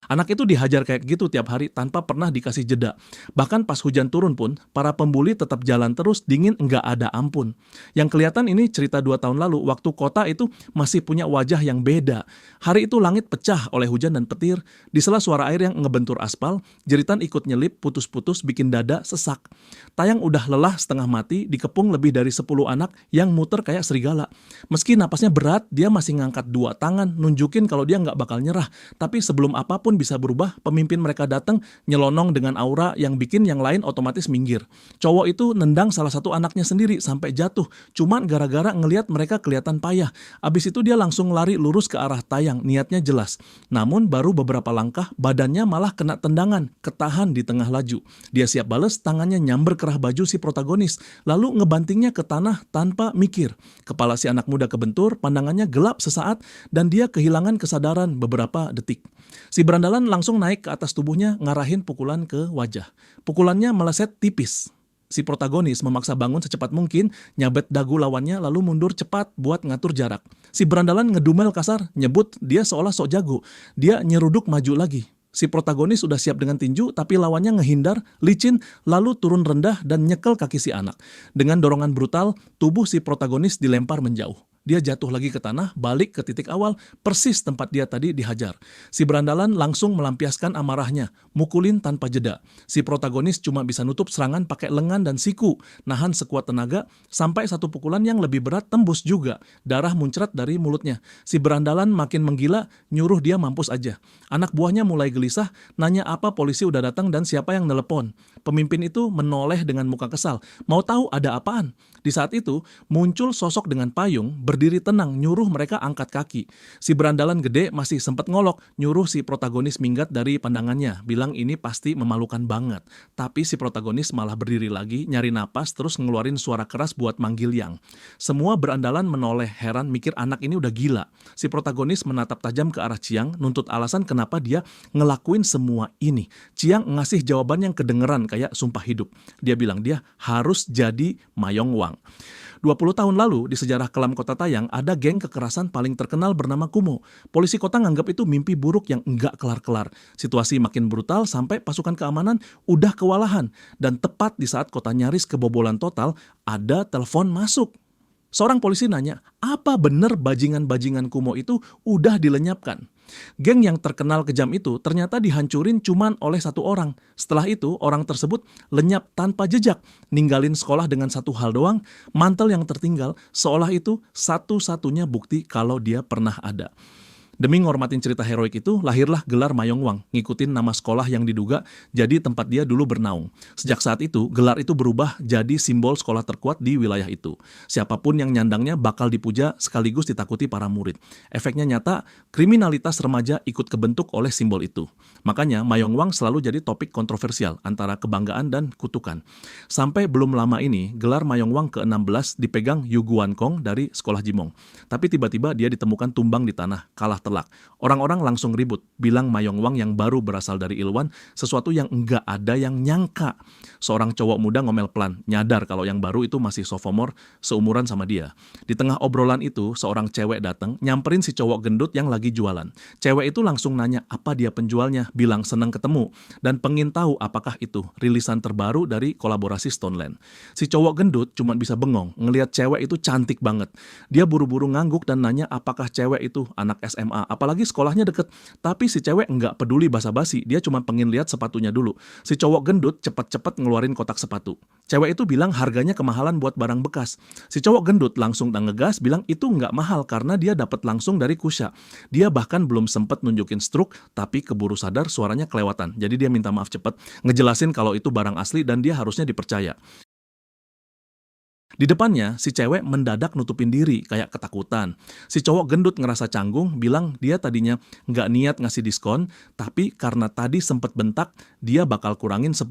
Anak itu dihajar kayak gitu tiap hari tanpa pernah dikasih jeda. Bahkan pas hujan turun pun, para pembuli tetap jalan terus, dingin nggak ada ampun. Yang kelihatan ini cerita 2 tahun lalu, waktu kota itu masih punya wajah yang beda. Hari itu langit pecah oleh hujan dan petir, di sela suara air yang ngebentur aspal, jeritan ikut nyelip, putus-putus bikin dada sesak. Tayang udah lelah setengah mati, dikepung lebih dari 10 anak yang muter kayak serigala. Meski napasnya berat, dia masih ngangkat 2 tangan, nunjukin kalau dia nggak bakal nyerah. Tapi sebelum apapun bisa berubah, pemimpin mereka datang nyelonong dengan aura yang bikin yang lain otomatis minggir. Cowok itu nendang salah satu anaknya sendiri sampai jatuh, cuman gara-gara ngelihat mereka kelihatan payah. Abis itu dia langsung lari lurus ke arah Tayang, niatnya jelas. Namun baru beberapa langkah, badannya malah kena tendangan, ketahan di tengah laju. Dia siap bales, tangannya nyamber kerah baju si protagonis, lalu ngebantingnya ke tanah tanpa mikir. Kepala si anak muda kebentur, pandangannya gelap sesaat, dan dia kehilangan kesadaran beberapa detik. Si berandalan langsung naik ke atas tubuhnya, ngarahin pukulan ke wajah. Pukulannya meleset tipis. Si protagonis memaksa bangun secepat mungkin, nyabet dagu lawannya lalu mundur cepat buat ngatur jarak. Si berandalan ngedumel kasar, nyebut dia seolah sok jago. Dia nyeruduk maju lagi. Si protagonis udah siap dengan tinju, tapi lawannya ngehindar, licin, lalu turun rendah dan nyekel kaki si anak. Dengan dorongan brutal, tubuh si protagonis dilempar menjauh. Dia jatuh lagi ke tanah, balik ke titik awal, persis tempat dia tadi dihajar. Si berandalan langsung melampiaskan amarahnya, mukulin tanpa jeda. Si protagonis cuma bisa nutup serangan pakai lengan dan siku, nahan sekuat tenaga, sampai satu pukulan yang lebih berat tembus juga. Darah muncrat dari mulutnya. Si berandalan makin menggila, nyuruh dia mampus aja. Anak buahnya mulai gelisah, nanya apa polisi udah datang dan siapa yang nelepon. Pemimpin itu menoleh dengan muka kesal. Mau tahu ada apaan? Di saat itu, muncul sosok dengan payung, berdiri tenang, nyuruh mereka angkat kaki. Si berandalan gede masih sempat ngolok, nyuruh si protagonis minggat dari pandangannya, bilang ini pasti memalukan banget. Tapi si protagonis malah berdiri lagi, nyari napas, terus ngeluarin suara keras buat manggil Yang. Semua berandalan menoleh heran, mikir anak ini udah gila. Si protagonis menatap tajam ke arah Chiang, nuntut alasan kenapa dia ngelakuin semua ini. Chiang ngasih jawaban yang kedengeran kayak sumpah hidup. Dia bilang dia harus jadi Mayong Wang. 20 tahun lalu, di sejarah kelam kota Tayang, ada geng kekerasan paling terkenal bernama Kumo. Polisi kota nganggap itu mimpi buruk yang enggak kelar-kelar. Situasi makin brutal sampai pasukan keamanan udah kewalahan. Dan tepat di saat kota nyaris kebobolan total, ada telepon masuk. Seorang polisi nanya, apa bener bajingan-bajingan Kumo itu udah dilenyapkan? Geng yang terkenal kejam itu ternyata dihancurin cuman oleh satu orang. Setelah itu, orang tersebut lenyap tanpa jejak, ninggalin sekolah dengan satu hal doang, mantel yang tertinggal, seolah itu satu-satunya bukti kalau dia pernah ada. Demi ngormatin cerita heroik itu, lahirlah gelar Mayong Wang, ngikutin nama sekolah yang diduga jadi tempat dia dulu bernaung. Sejak saat itu, gelar itu berubah jadi simbol sekolah terkuat di wilayah itu. Siapapun yang nyandangnya bakal dipuja sekaligus ditakuti para murid. Efeknya nyata, kriminalitas remaja ikut kebentuk oleh simbol itu. Makanya Mayong Wang selalu jadi topik kontroversial antara kebanggaan dan kutukan. Sampai belum lama ini, gelar Mayong Wang ke-16 dipegang Yu Guan Kong dari sekolah Jimong. Tapi tiba-tiba dia ditemukan tumbang di tanah, kalah telak. Orang-orang langsung ribut, bilang Mayong Wang yang baru berasal dari Ilwan sesuatu yang enggak ada yang nyangka. Seorang cowok muda ngomel pelan, nyadar kalau yang baru itu masih sophomore seumuran sama dia. Di tengah obrolan itu, seorang cewek datang, nyamperin si cowok gendut yang lagi jualan. Cewek itu langsung nanya apa dia penjualnya, bilang senang ketemu, dan pengen tahu apakah itu rilisan terbaru dari kolaborasi Stoneland. Si cowok gendut cuma bisa bengong, ngelihat cewek itu cantik banget. Dia buru-buru ngangguk dan nanya apakah cewek itu anak SMA. Apalagi sekolahnya deket. Tapi si cewek nggak peduli basa-basi, dia cuma pengen lihat sepatunya dulu. Si cowok gendut cepet-cepet ngeluarin kotak sepatu. Cewek itu bilang harganya kemahalan buat barang bekas. Si cowok gendut langsung ngegas bilang itu nggak mahal karena dia dapat langsung dari Kusha. Dia bahkan belum sempet nunjukin struk, tapi keburu sadar suaranya kelewatan. Jadi dia minta maaf cepet, ngejelasin kalau itu barang asli dan dia harusnya dipercaya. Di depannya, si cewek mendadak nutupin diri, kayak ketakutan. Si cowok gendut ngerasa canggung, bilang dia tadinya nggak niat ngasih diskon, tapi karena tadi sempet bentak, dia bakal kurangin 10.000.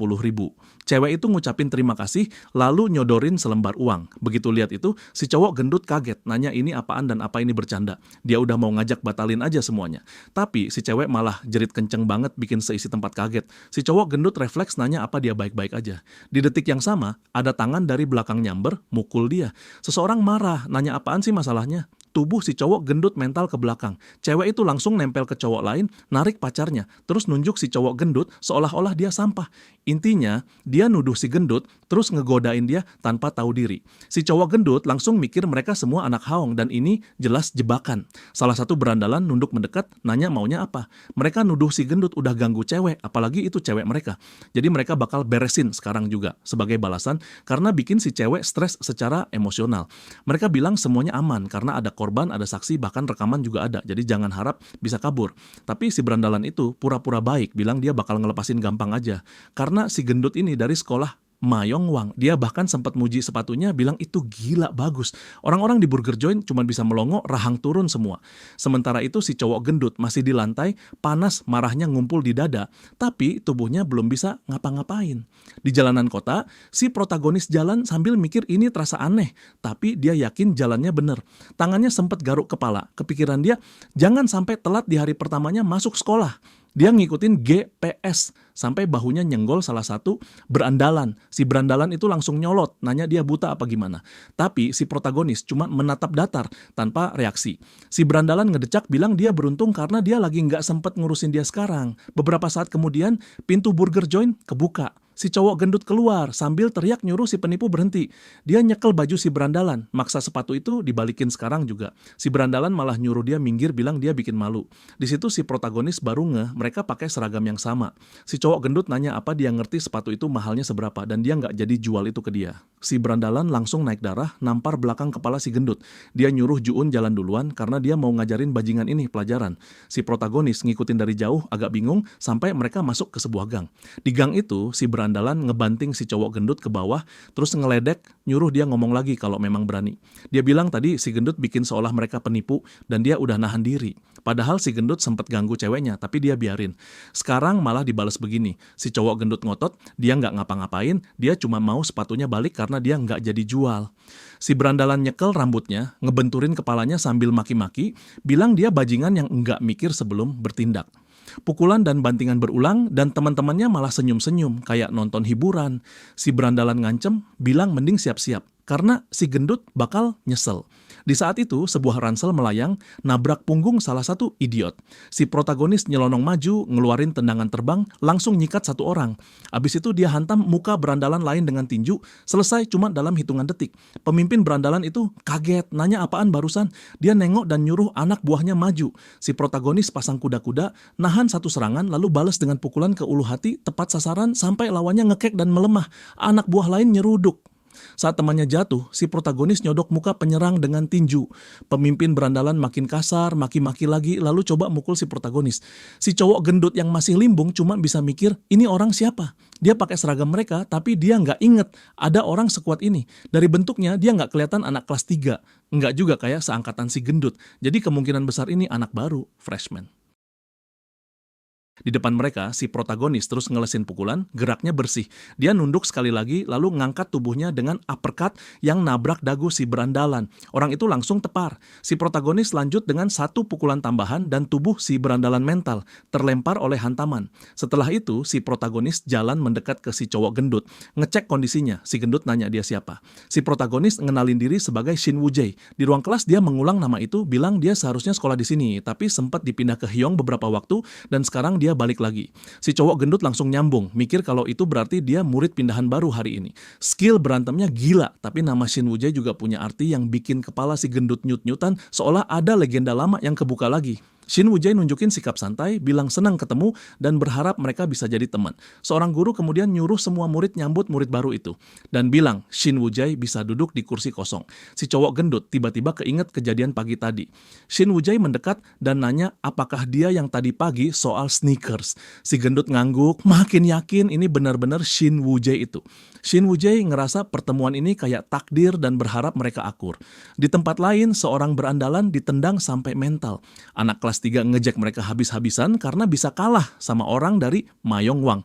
Cewek itu ngucapin terima kasih, lalu nyodorin selembar uang. Begitu lihat itu, si cowok gendut kaget, nanya ini apaan dan apa ini bercanda. Dia udah mau ngajak batalin aja semuanya. Tapi si cewek malah jerit kenceng banget bikin seisi tempat kaget. Si cowok gendut refleks nanya apa dia baik-baik aja. Di detik yang sama, ada tangan dari belakang nyamber, mukul dia. Seseorang marah, nanya apaan sih masalahnya? tubuh si cowok gendut mental ke belakang. Cewek itu langsung nempel ke cowok lain, narik pacarnya, terus nunjuk si cowok gendut seolah-olah dia sampah. Intinya, dia nuduh si gendut, terus ngegodain dia tanpa tahu diri. Si cowok gendut langsung mikir mereka semua anak haong dan ini jelas jebakan. Salah satu berandalan nunduk mendekat, nanya maunya apa. Mereka nuduh si gendut udah ganggu cewek, apalagi itu cewek mereka. Jadi mereka bakal beresin sekarang juga sebagai balasan karena bikin si cewek stres secara emosional. Mereka bilang semuanya aman karena ada korban, ada saksi, bahkan rekaman juga ada. Jadi jangan harap bisa kabur. Tapi si berandalan itu pura-pura baik, bilang dia bakal ngelepasin gampang aja. Karena si gendut ini dari sekolah Mayong Wang. Dia bahkan sempat muji sepatunya, bilang itu gila bagus. Orang-orang di Burger Joint cuma bisa melongo, rahang turun semua. Sementara itu si cowok gendut masih di lantai, panas, marahnya ngumpul di dada, tapi tubuhnya belum bisa ngapa-ngapain. Di jalanan kota, si protagonis jalan sambil mikir ini terasa aneh, tapi dia yakin jalannya bener. Tangannya sempat garuk kepala. Kepikiran dia, jangan sampai telat di hari pertamanya masuk sekolah. Dia ngikutin GPS sampai bahunya nyenggol salah satu berandalan. Si berandalan itu langsung nyolot, nanya dia buta apa gimana. Tapi si protagonis cuma menatap datar tanpa reaksi. Si berandalan ngedecak bilang dia beruntung karena dia lagi nggak sempet ngurusin dia sekarang. Beberapa saat kemudian pintu Burger Joint kebuka. Si cowok gendut keluar sambil teriak nyuruh si penipu berhenti. Dia nyekel baju si berandalan, maksa sepatu itu dibalikin sekarang juga. Si berandalan malah nyuruh dia minggir, bilang dia bikin malu. Di situ si protagonis baru ngeh mereka pakai seragam yang sama. Si cowok gendut nanya apa dia ngerti sepatu itu mahalnya seberapa dan dia nggak jadi jual itu ke dia. Si berandalan langsung naik darah, nampar belakang kepala si gendut. Dia nyuruh Juun jalan duluan karena dia mau ngajarin bajingan ini pelajaran. Si protagonis ngikutin dari jauh, agak bingung sampai mereka masuk ke sebuah gang. Di gang itu si berandalan ngebanting si cowok gendut ke bawah, terus ngeledek, nyuruh dia ngomong lagi kalau memang berani. Dia bilang tadi si gendut bikin seolah mereka penipu dan dia udah nahan diri. Padahal si gendut sempat ganggu ceweknya, tapi dia biarin. Sekarang malah dibalas begini, si cowok gendut ngotot, dia nggak ngapa-ngapain, dia cuma mau sepatunya balik karena dia nggak jadi jual. Si berandalan nyekel rambutnya, ngebenturin kepalanya sambil maki-maki, bilang dia bajingan yang nggak mikir sebelum bertindak. Pukulan dan bantingan berulang dan teman-temannya malah senyum-senyum kayak nonton hiburan. Si berandalan ngancem, bilang mending siap-siap karena si gendut bakal nyesel. Di saat itu, sebuah ransel melayang, nabrak punggung salah satu idiot. Si protagonis nyelonong maju, ngeluarin tendangan terbang, langsung nyikat satu orang. Abis itu dia hantam muka berandalan lain dengan tinju, selesai cuma dalam hitungan detik. Pemimpin berandalan itu kaget, nanya apaan barusan. Dia nengok dan nyuruh anak buahnya maju. Si protagonis pasang kuda-kuda, nahan satu serangan, lalu balas dengan pukulan ke ulu hati, tepat sasaran, sampai lawannya ngekek dan melemah. Anak buah lain nyeruduk. Saat temannya jatuh, si protagonis nyodok muka penyerang dengan tinju. Pemimpin berandalan makin kasar, maki-maki lagi, lalu coba mukul si protagonis. Si cowok gendut yang masih limbung cuma bisa mikir, ini orang siapa? Dia pakai seragam mereka, tapi dia nggak inget ada orang sekuat ini. Dari bentuknya, dia nggak kelihatan anak kelas 3. Nggak juga kayak seangkatan si gendut. Jadi kemungkinan besar ini anak baru, freshman. Di depan mereka, si protagonis terus ngelesin pukulan, geraknya bersih. Dia nunduk sekali lagi, lalu ngangkat tubuhnya dengan uppercut yang nabrak dagu si berandalan. Orang itu langsung tepar. Si protagonis lanjut dengan satu pukulan tambahan dan tubuh si berandalan mental, terlempar oleh hantaman. Setelah itu, si protagonis jalan mendekat ke si cowok gendut, ngecek kondisinya. Si gendut nanya dia siapa. Si protagonis ngenalin diri sebagai Shin Woo-jae. Di ruang kelas dia mengulang nama itu, bilang dia seharusnya sekolah di sini, tapi sempat dipindah ke Hyong beberapa waktu, dan sekarang dia balik lagi. Si cowok gendut langsung nyambung, mikir kalau itu berarti dia murid pindahan baru hari ini. Skill berantemnya gila, tapi nama Shin Woo-jae juga punya arti yang bikin kepala si gendut nyut-nyutan seolah ada legenda lama yang kebuka lagi. Shin Woo-jae nunjukin sikap santai, bilang senang ketemu, dan berharap mereka bisa jadi teman. Seorang guru kemudian nyuruh semua murid nyambut murid baru itu, dan bilang Shin Woo-jae bisa duduk di kursi kosong. Si cowok gendut tiba-tiba keinget kejadian pagi tadi. Shin Woo-jae mendekat dan nanya apakah dia yang tadi pagi soal sneakers. Si gendut ngangguk, makin yakin ini benar-benar Shin Woo-jae itu. Shin Woo-jae ngerasa pertemuan ini kayak takdir dan berharap mereka akur. Di tempat lain, seorang berandalan ditendang sampai mental. Anak kelas 3 ngejek mereka habis-habisan karena bisa kalah sama orang dari Mayong Wang.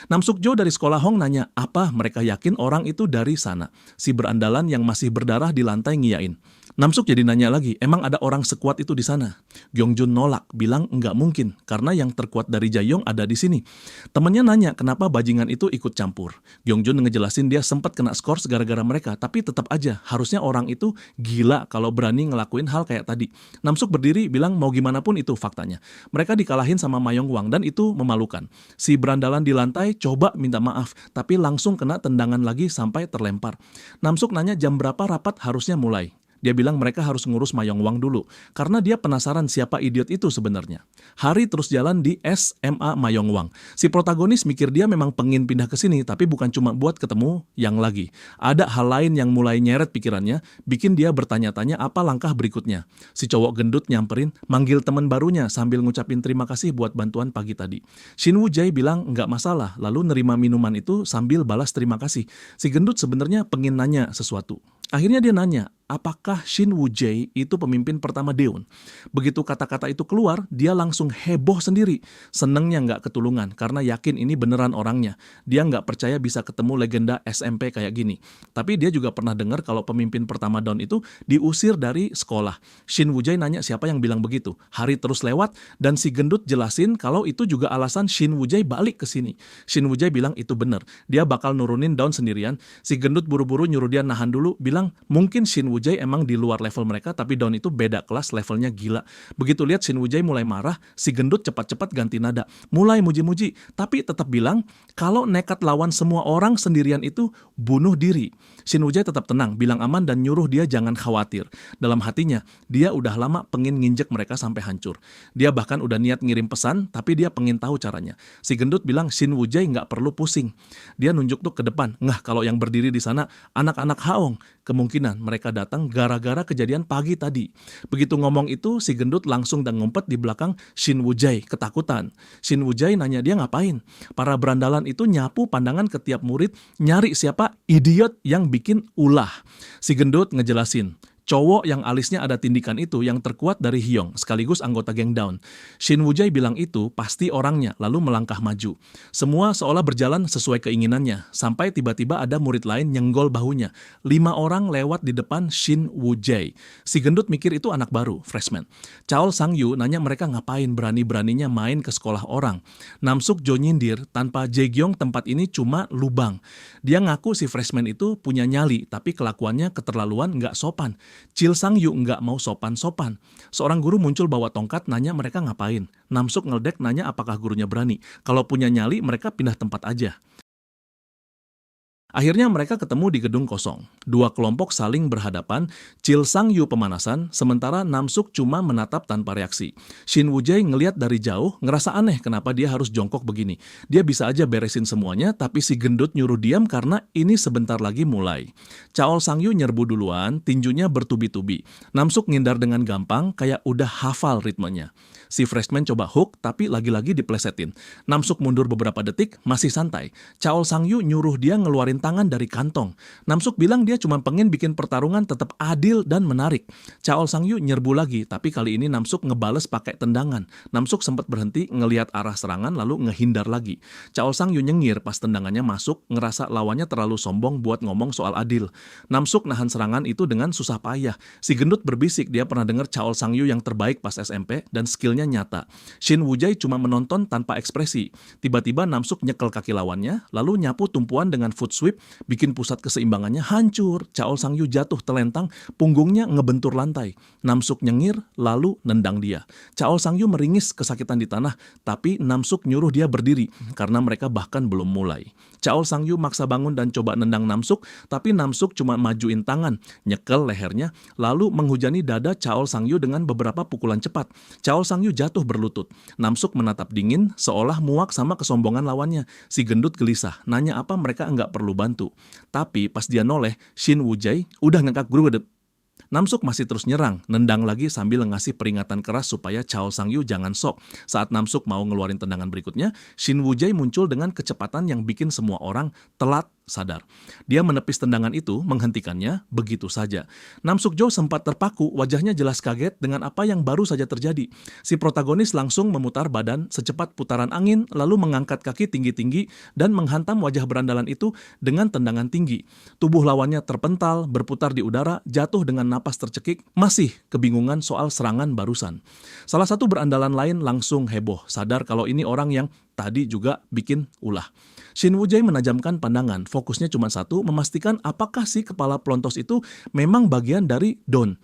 Nam Suk-jo dari sekolah Hong nanya apa mereka yakin orang itu dari sana. Si berandalan yang masih berdarah di lantai ngiyain. Namsuk jadi nanya lagi, emang ada orang sekuat itu di sana? Gyeongjun nolak, bilang nggak mungkin, karena yang terkuat dari Jaehyung ada di sini. Temennya nanya kenapa bajingan itu ikut campur. Gyeongjun ngejelasin dia sempat kena skors gara-gara mereka, tapi tetap aja, harusnya orang itu gila kalau berani ngelakuin hal kayak tadi. Namsuk berdiri, bilang mau gimana pun itu faktanya. Mereka dikalahin sama Mayong Wang, dan itu memalukan. Si berandalan di lantai coba minta maaf, tapi langsung kena tendangan lagi sampai terlempar. Namsuk nanya jam berapa rapat harusnya mulai. Dia bilang mereka harus ngurus Mayong Wang dulu, karena dia penasaran siapa idiot itu sebenarnya. Hari terus jalan di SMA Mayong Wang. Si protagonis mikir dia memang pengin pindah ke sini, tapi bukan cuma buat ketemu yang lagi. Ada hal lain yang mulai nyeret pikirannya, bikin dia bertanya-tanya apa langkah berikutnya. Si cowok gendut nyamperin, manggil teman barunya sambil ngucapin terima kasih buat bantuan pagi tadi. Shin Woo-jae bilang nggak masalah, lalu nerima minuman itu sambil balas terima kasih. Si gendut sebenarnya pengin nanya sesuatu. Akhirnya dia nanya, apakah Shin Woo-jae itu pemimpin pertama Daeun? Begitu kata-kata itu keluar, dia langsung heboh sendiri. Senengnya nggak ketulungan, karena yakin ini beneran orangnya. Dia nggak percaya bisa ketemu legenda SMP kayak gini. Tapi dia juga pernah dengar kalau pemimpin pertama Daeun itu diusir dari sekolah. Shin Woo-jae nanya siapa yang bilang begitu. Hari terus lewat, dan si gendut jelasin kalau itu juga alasan Shin Woo-jae balik ke sini. Shin Woo-jae bilang itu bener. Dia bakal nurunin Daeun sendirian. Si gendut buru-buru nyuruh dia nahan dulu, bilang mungkin Shin Woo-jae emang di luar level mereka, tapi Daeun itu beda kelas, levelnya gila. Begitu lihat Shin Woo-jae mulai marah, si gendut cepat-cepat ganti nada, mulai muji-muji, tapi tetap bilang kalau nekat lawan semua orang sendirian itu bunuh diri. Shin Woo-jae tetap tenang, bilang aman dan nyuruh dia jangan khawatir. Dalam hatinya, dia udah lama pengen nginjek mereka sampai hancur. Dia bahkan udah niat ngirim pesan, tapi dia pengen tahu caranya. Si gendut bilang Shin Woo-jae nggak perlu pusing. Dia nunjuk tuh ke depan, ngah kalau yang berdiri di sana anak-anak Haong. Kemungkinan mereka datang gara-gara kejadian pagi tadi. Begitu ngomong itu, si gendut langsung dan ngumpet di belakang Shin Woo-jae, ketakutan. Shin Woo-jae nanya dia ngapain. Para berandalan itu nyapu pandangan ke tiap murid, nyari siapa idiot yang bikin ulah. Si gendut ngejelasin, cowok yang alisnya ada tindikan itu yang terkuat dari Hyung, sekaligus anggota geng Daeun. Shin Woo-jae bilang itu pasti orangnya, lalu melangkah maju. Semua seolah berjalan sesuai keinginannya, sampai tiba-tiba ada murid lain nyenggol bahunya. 5 orang lewat di depan Shin Woo-jae. Si gendut mikir itu anak baru, freshman. Chaol Sang-yu nanya mereka ngapain berani-beraninya main ke sekolah orang. Namsuk Jo nyindir, tanpa Jae-gyong tempat ini cuma lubang. Dia ngaku si freshman itu punya nyali, tapi kelakuannya keterlaluan nggak sopan. Chil Sang-yu nggak mau sopan-sopan. Seorang guru muncul bawa tongkat nanya mereka ngapain. Namsuk ngeledek nanya apakah gurunya berani. Kalau punya nyali mereka pindah tempat aja. Akhirnya mereka ketemu di gedung kosong. 2 kelompok saling berhadapan, Chil Sang-yu pemanasan, sementara Namsuk cuma menatap tanpa reaksi. Shin Woo-jae ngeliat dari jauh, ngerasa aneh kenapa dia harus jongkok begini. Dia bisa aja beresin semuanya, tapi si gendut nyuruh diam karena ini sebentar lagi mulai. Chaol Sang-yu nyerbu duluan, tinjunya bertubi-tubi. Namsuk ngindar dengan gampang, kayak udah hafal ritmenya. Si freshman coba hook, tapi lagi-lagi diplesetin. Namsuk mundur beberapa detik, masih santai. Chaol Sang-yu nyuruh dia ngeluarin tangan dari kantong. Namsuk bilang dia cuma pengen bikin pertarungan tetap adil dan menarik. Chaol Sang-yu nyerbu lagi, tapi kali ini Namsuk ngebales pakai tendangan. Namsuk sempat berhenti ngelihat arah serangan lalu ngehindar lagi. Chaol Sang-yu nyengir pas tendangannya masuk, ngerasa lawannya terlalu sombong buat ngomong soal adil. Namsuk nahan serangan itu dengan susah payah. Si gendut berbisik dia pernah dengar Chaol Sang-yu yang terbaik pas SMP dan skillnya nyata. Shin Woo-jae cuma menonton tanpa ekspresi. Tiba-tiba Namsuk nyekel kaki lawannya, lalu nyapu tumpuan dengan foot sweep, bikin pusat keseimbangannya hancur. Chaol Sang-yu jatuh telentang, punggungnya ngebentur lantai. Namsuk nyengir, lalu nendang dia. Chaol Sang-yu meringis kesakitan di tanah, tapi Namsuk nyuruh dia berdiri, karena mereka bahkan belum mulai. Chaol Sang-yu maksa bangun dan coba nendang Namsuk, tapi Namsuk cuma majuin tangan, nyekel lehernya, lalu menghujani dada Chaol Sang-yu dengan beberapa pukulan cepat. Chaol Sang-yu jatuh berlutut. Namsuk menatap dingin, seolah muak sama kesombongan lawannya. Si gendut gelisah, nanya apa mereka nggak perlu bantu. Tapi pas dia noleh, Shin Woo-jae udah ngangkat guru. Namsuk masih terus nyerang, nendang lagi sambil ngasih peringatan keras supaya Chaol Sang-yu jangan sok. Saat Namsuk mau ngeluarin tendangan berikutnya, Shin Woo-jae muncul dengan kecepatan yang bikin semua orang telat sadar. Dia menepis tendangan itu, menghentikannya begitu saja. Nam Suk Jo sempat terpaku, wajahnya jelas kaget dengan apa yang baru saja terjadi. Si protagonis langsung memutar badan secepat putaran angin, lalu mengangkat kaki tinggi-tinggi dan menghantam wajah berandalan itu dengan tendangan tinggi. Tubuh lawannya terpental, berputar di udara, jatuh dengan napas tercekik, masih kebingungan soal serangan barusan. Salah satu berandalan lain langsung heboh, sadar kalau ini orang yang tadi juga bikin ulah. Shin Woo-jae menajamkan pandangan, fokusnya cuma satu, memastikan apakah si kepala pelontos itu memang bagian dari Don.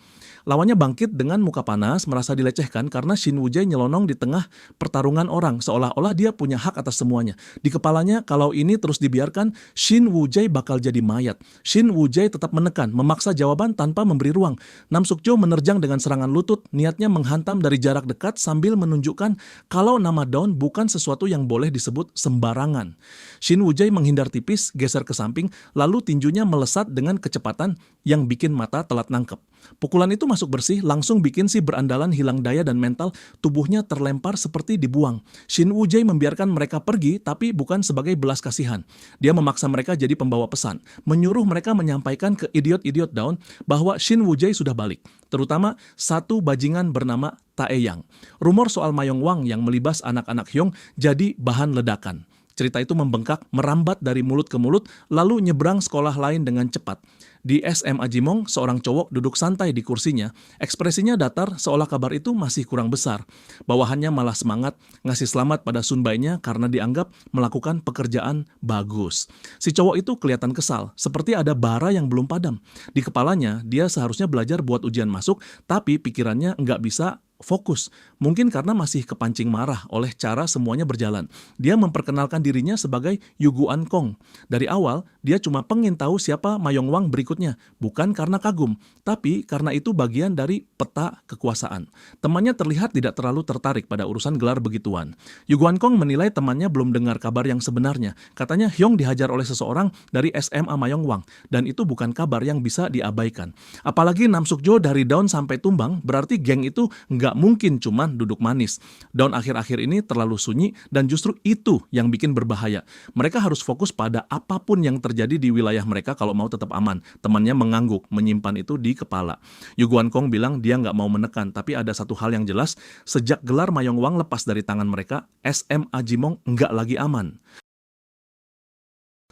Lawannya bangkit dengan muka panas, merasa dilecehkan karena Shin Woo-jae nyelonong di tengah pertarungan orang, seolah-olah dia punya hak atas semuanya. Di kepalanya, kalau ini terus dibiarkan, Shin Woo-jae bakal jadi mayat. Shin Woo-jae tetap menekan, memaksa jawaban tanpa memberi ruang. Nam Suk Jo menerjang dengan serangan lutut, niatnya menghantam dari jarak dekat sambil menunjukkan kalau nama Dawn bukan sesuatu yang boleh disebut sembarangan. Shin Woo-jae menghindar tipis, geser ke samping, lalu tinjunya melesat dengan kecepatan yang bikin mata telat nangkep. Pukulan itu masuk bersih, langsung bikin si berandalan hilang daya dan mental, tubuhnya terlempar seperti dibuang. Shin Woo-jae membiarkan mereka pergi, tapi bukan sebagai belas kasihan. Dia memaksa mereka jadi pembawa pesan, menyuruh mereka menyampaikan ke idiot-idiot Dawn bahwa Shin Woo-jae sudah balik, terutama satu bajingan bernama Taeyang. Rumor soal Mayong Wang yang melibas anak-anak Hyung jadi bahan ledakan. Cerita itu membengkak, merambat dari mulut ke mulut, lalu nyebrang sekolah lain dengan cepat. Di SMA Jimong, seorang cowok duduk santai di kursinya, ekspresinya datar seolah kabar itu masih kurang besar. Bawahannya malah semangat, ngasih selamat pada sunbainya karena dianggap melakukan pekerjaan bagus. Si cowok itu kelihatan kesal, seperti ada bara yang belum padam. Di kepalanya, dia seharusnya belajar buat ujian masuk, tapi pikirannya nggak bisa fokus. Mungkin karena masih kepancing marah oleh cara semuanya berjalan. Dia memperkenalkan dirinya sebagai Yuguan Kong. Dari awal, dia cuma pengen tahu siapa Mayong Wang berikutnya. Bukan karena kagum, tapi karena itu bagian dari peta kekuasaan. Temannya terlihat tidak terlalu tertarik pada urusan gelar begituan. Yuguan Kong menilai temannya belum dengar kabar yang sebenarnya. Katanya Hyung dihajar oleh seseorang dari SMA Mayong Wang. Dan itu bukan kabar yang bisa diabaikan. Apalagi Nam Suk Jo dari down sampai tumbang, berarti geng itu nggak mungkin cuman duduk manis. Dawn akhir-akhir ini terlalu sunyi dan justru itu yang bikin berbahaya. Mereka harus fokus pada apapun yang terjadi di wilayah mereka kalau mau tetap aman. Temannya mengangguk, menyimpan itu di kepala. Yuguan Kong bilang dia nggak mau menekan, tapi ada satu hal yang jelas, sejak gelar Mayong Wang lepas dari tangan mereka, SMA Jimong nggak lagi aman.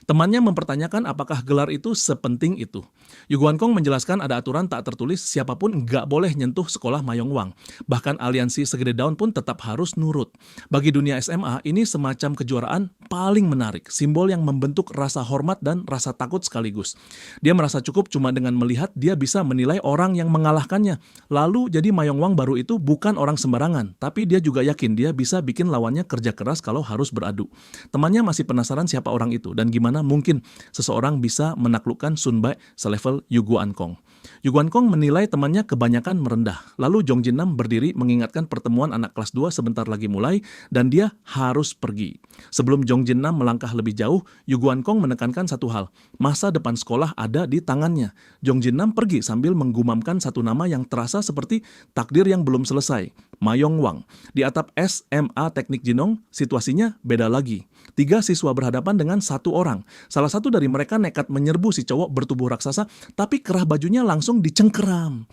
Temannya mempertanyakan apakah gelar itu sepenting itu. Yuguan Kong menjelaskan ada aturan tak tertulis siapapun nggak boleh nyentuh sekolah Mayong Wang. Bahkan aliansi segede daun pun tetap harus nurut. Bagi dunia SMA, ini semacam kejuaraan paling menarik. Simbol yang membentuk rasa hormat dan rasa takut sekaligus. Dia merasa cukup cuma dengan melihat dia bisa menilai orang yang mengalahkannya. Lalu jadi Mayong Wang baru itu bukan orang sembarangan. Tapi dia juga yakin dia bisa bikin lawannya kerja keras kalau harus beradu. Temannya masih penasaran siapa orang itu dan gimana mungkin seseorang bisa menaklukkan Sunbae selevel Yuguan Kong. Yuguan Kong menilai temannya kebanyakan merendah. Lalu Jong Jin Nam berdiri mengingatkan pertemuan anak kelas 2 sebentar lagi mulai dan dia harus pergi. Sebelum Jong Jin Nam melangkah lebih jauh, Yuguan Kong menekankan satu hal. Masa depan sekolah ada di tangannya. Jong Jin Nam pergi sambil menggumamkan satu nama yang terasa seperti takdir yang belum selesai. Mayong Wang. Di atap SMA Teknik Jinong, situasinya beda lagi. 3 siswa berhadapan dengan 1 orang. Salah satu dari mereka nekat menyerbu si cowok bertubuh raksasa, tapi kerah bajunya langsung dicengkeram.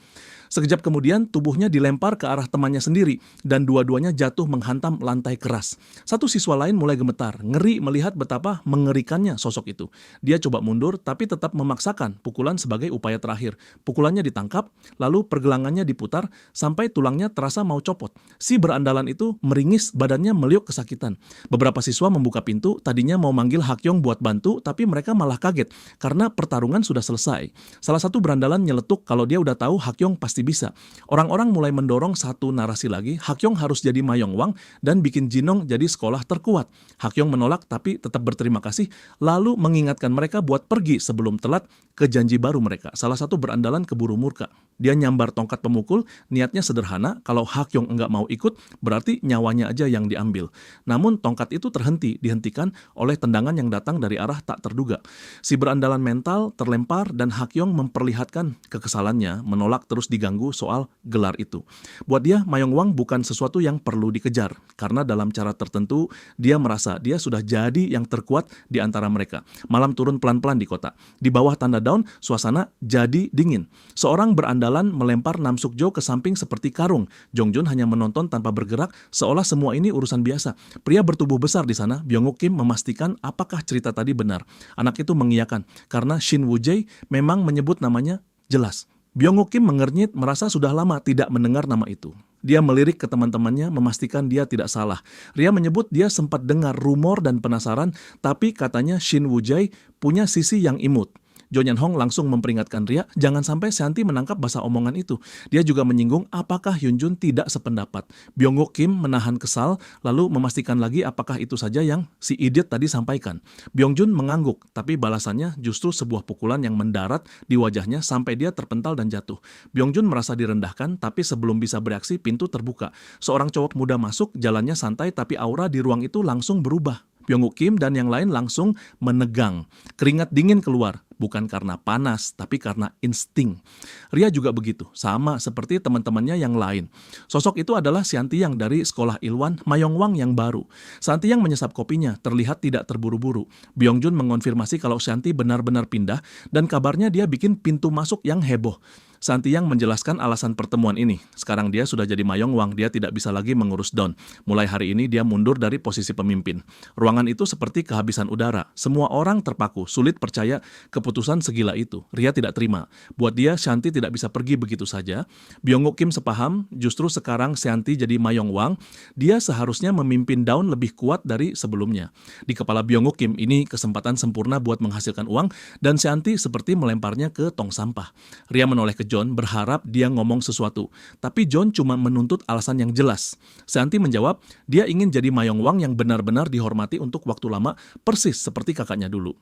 Sekejap kemudian tubuhnya dilempar ke arah temannya sendiri dan dua-duanya jatuh menghantam lantai keras. Satu siswa lain mulai gemetar, ngeri melihat betapa mengerikannya sosok itu. Dia coba mundur tapi tetap memaksakan pukulan sebagai upaya terakhir. Pukulannya ditangkap, lalu pergelangannya diputar sampai tulangnya terasa mau copot. Si berandalan itu meringis, badannya meliuk kesakitan. Beberapa siswa membuka pintu, tadinya mau manggil Hakyong buat bantu, tapi mereka malah kaget karena pertarungan sudah selesai. Salah satu berandalan nyeletuk kalau dia udah tahu Hakyong pasti bisa. Orang-orang mulai mendorong satu narasi lagi, Hakyong harus jadi Mayong Wang dan bikin Jinong jadi sekolah terkuat. Hakyong menolak tapi tetap berterima kasih, lalu mengingatkan mereka buat pergi sebelum telat ke janji baru mereka. Salah satu berandalan keburu murka. Dia nyambar tongkat pemukul, niatnya sederhana, kalau Hakyong enggak mau ikut, berarti nyawanya aja yang diambil. Namun tongkat itu dihentikan oleh tendangan yang datang dari arah tak terduga. Si berandalan mental terlempar dan Hakyong memperlihatkan kekesalannya, menolak terus diganggu soal gelar itu. Buat dia, Mayong Wang bukan sesuatu yang perlu dikejar, karena dalam cara tertentu, dia merasa dia sudah jadi yang terkuat di antara mereka. Malam turun pelan-pelan di kota. Di bawah tanda daun, suasana jadi dingin. Seorang berandalan melempar Nam Suk-jo ke samping seperti karung. Jong Jun hanya menonton tanpa bergerak, seolah semua ini urusan biasa. Pria bertubuh besar di sana, Byung-wook Kim memastikan apakah cerita tadi benar. Anak itu mengiyakan, karena Shin Woo-jae memang menyebut namanya jelas. Byung-wook Kim mengernyit, merasa sudah lama tidak mendengar nama itu. Dia melirik ke teman-temannya, memastikan dia tidak salah. Ria menyebut dia sempat dengar rumor dan penasaran, tapi katanya Shin Woo-jae punya sisi yang imut. Jo Nyan-hong langsung memperingatkan Ria, jangan sampai Seanti menangkap bahasa omongan itu. Dia juga menyinggung apakah Hyun-jun tidak sependapat. Byung-wook Kim menahan kesal, lalu memastikan lagi apakah itu saja yang si idiot tadi sampaikan. Byung-jun mengangguk, tapi balasannya justru sebuah pukulan yang mendarat di wajahnya sampai dia terpental dan jatuh. Byung-jun merasa direndahkan, tapi sebelum bisa bereaksi, pintu terbuka. Seorang cowok muda masuk, jalannya santai, tapi aura di ruang itu langsung berubah. Byung-wook Kim dan yang lain langsung menegang. Keringat dingin keluar, bukan karena panas, tapi karena insting. Ria juga begitu, sama seperti teman-temannya yang lain. Sosok itu adalah Seanti Yang dari sekolah Ilwan, Mayong Wang yang baru. Seanti Yang menyesap kopinya, terlihat tidak terburu-buru. Byung-jun mengonfirmasi kalau Seanti benar-benar pindah, dan kabarnya dia bikin pintu masuk yang heboh. Seanti Yang menjelaskan alasan pertemuan ini. Sekarang dia sudah jadi Mayong Wang, dia tidak bisa lagi mengurus Dawn. Mulai hari ini dia mundur dari posisi pemimpin. Ruangan itu seperti kehabisan udara. Semua orang terpaku, sulit percaya keputusan segila itu. Ria tidak terima. Buat dia, Seanti tidak bisa pergi begitu saja. Byung-wook Kim sepaham, justru sekarang Seanti jadi Mayong Wang, dia seharusnya memimpin Dawn lebih kuat dari sebelumnya. Di kepala Byung-wook Kim ini kesempatan sempurna buat menghasilkan uang, dan Seanti seperti melemparnya ke tong sampah. Ria menoleh ke John, berharap dia ngomong sesuatu. Tapi John cuma menuntut alasan yang jelas. Seanti menjawab, dia ingin jadi Mayong Wang yang benar-benar dihormati untuk waktu lama, persis seperti kakaknya dulu.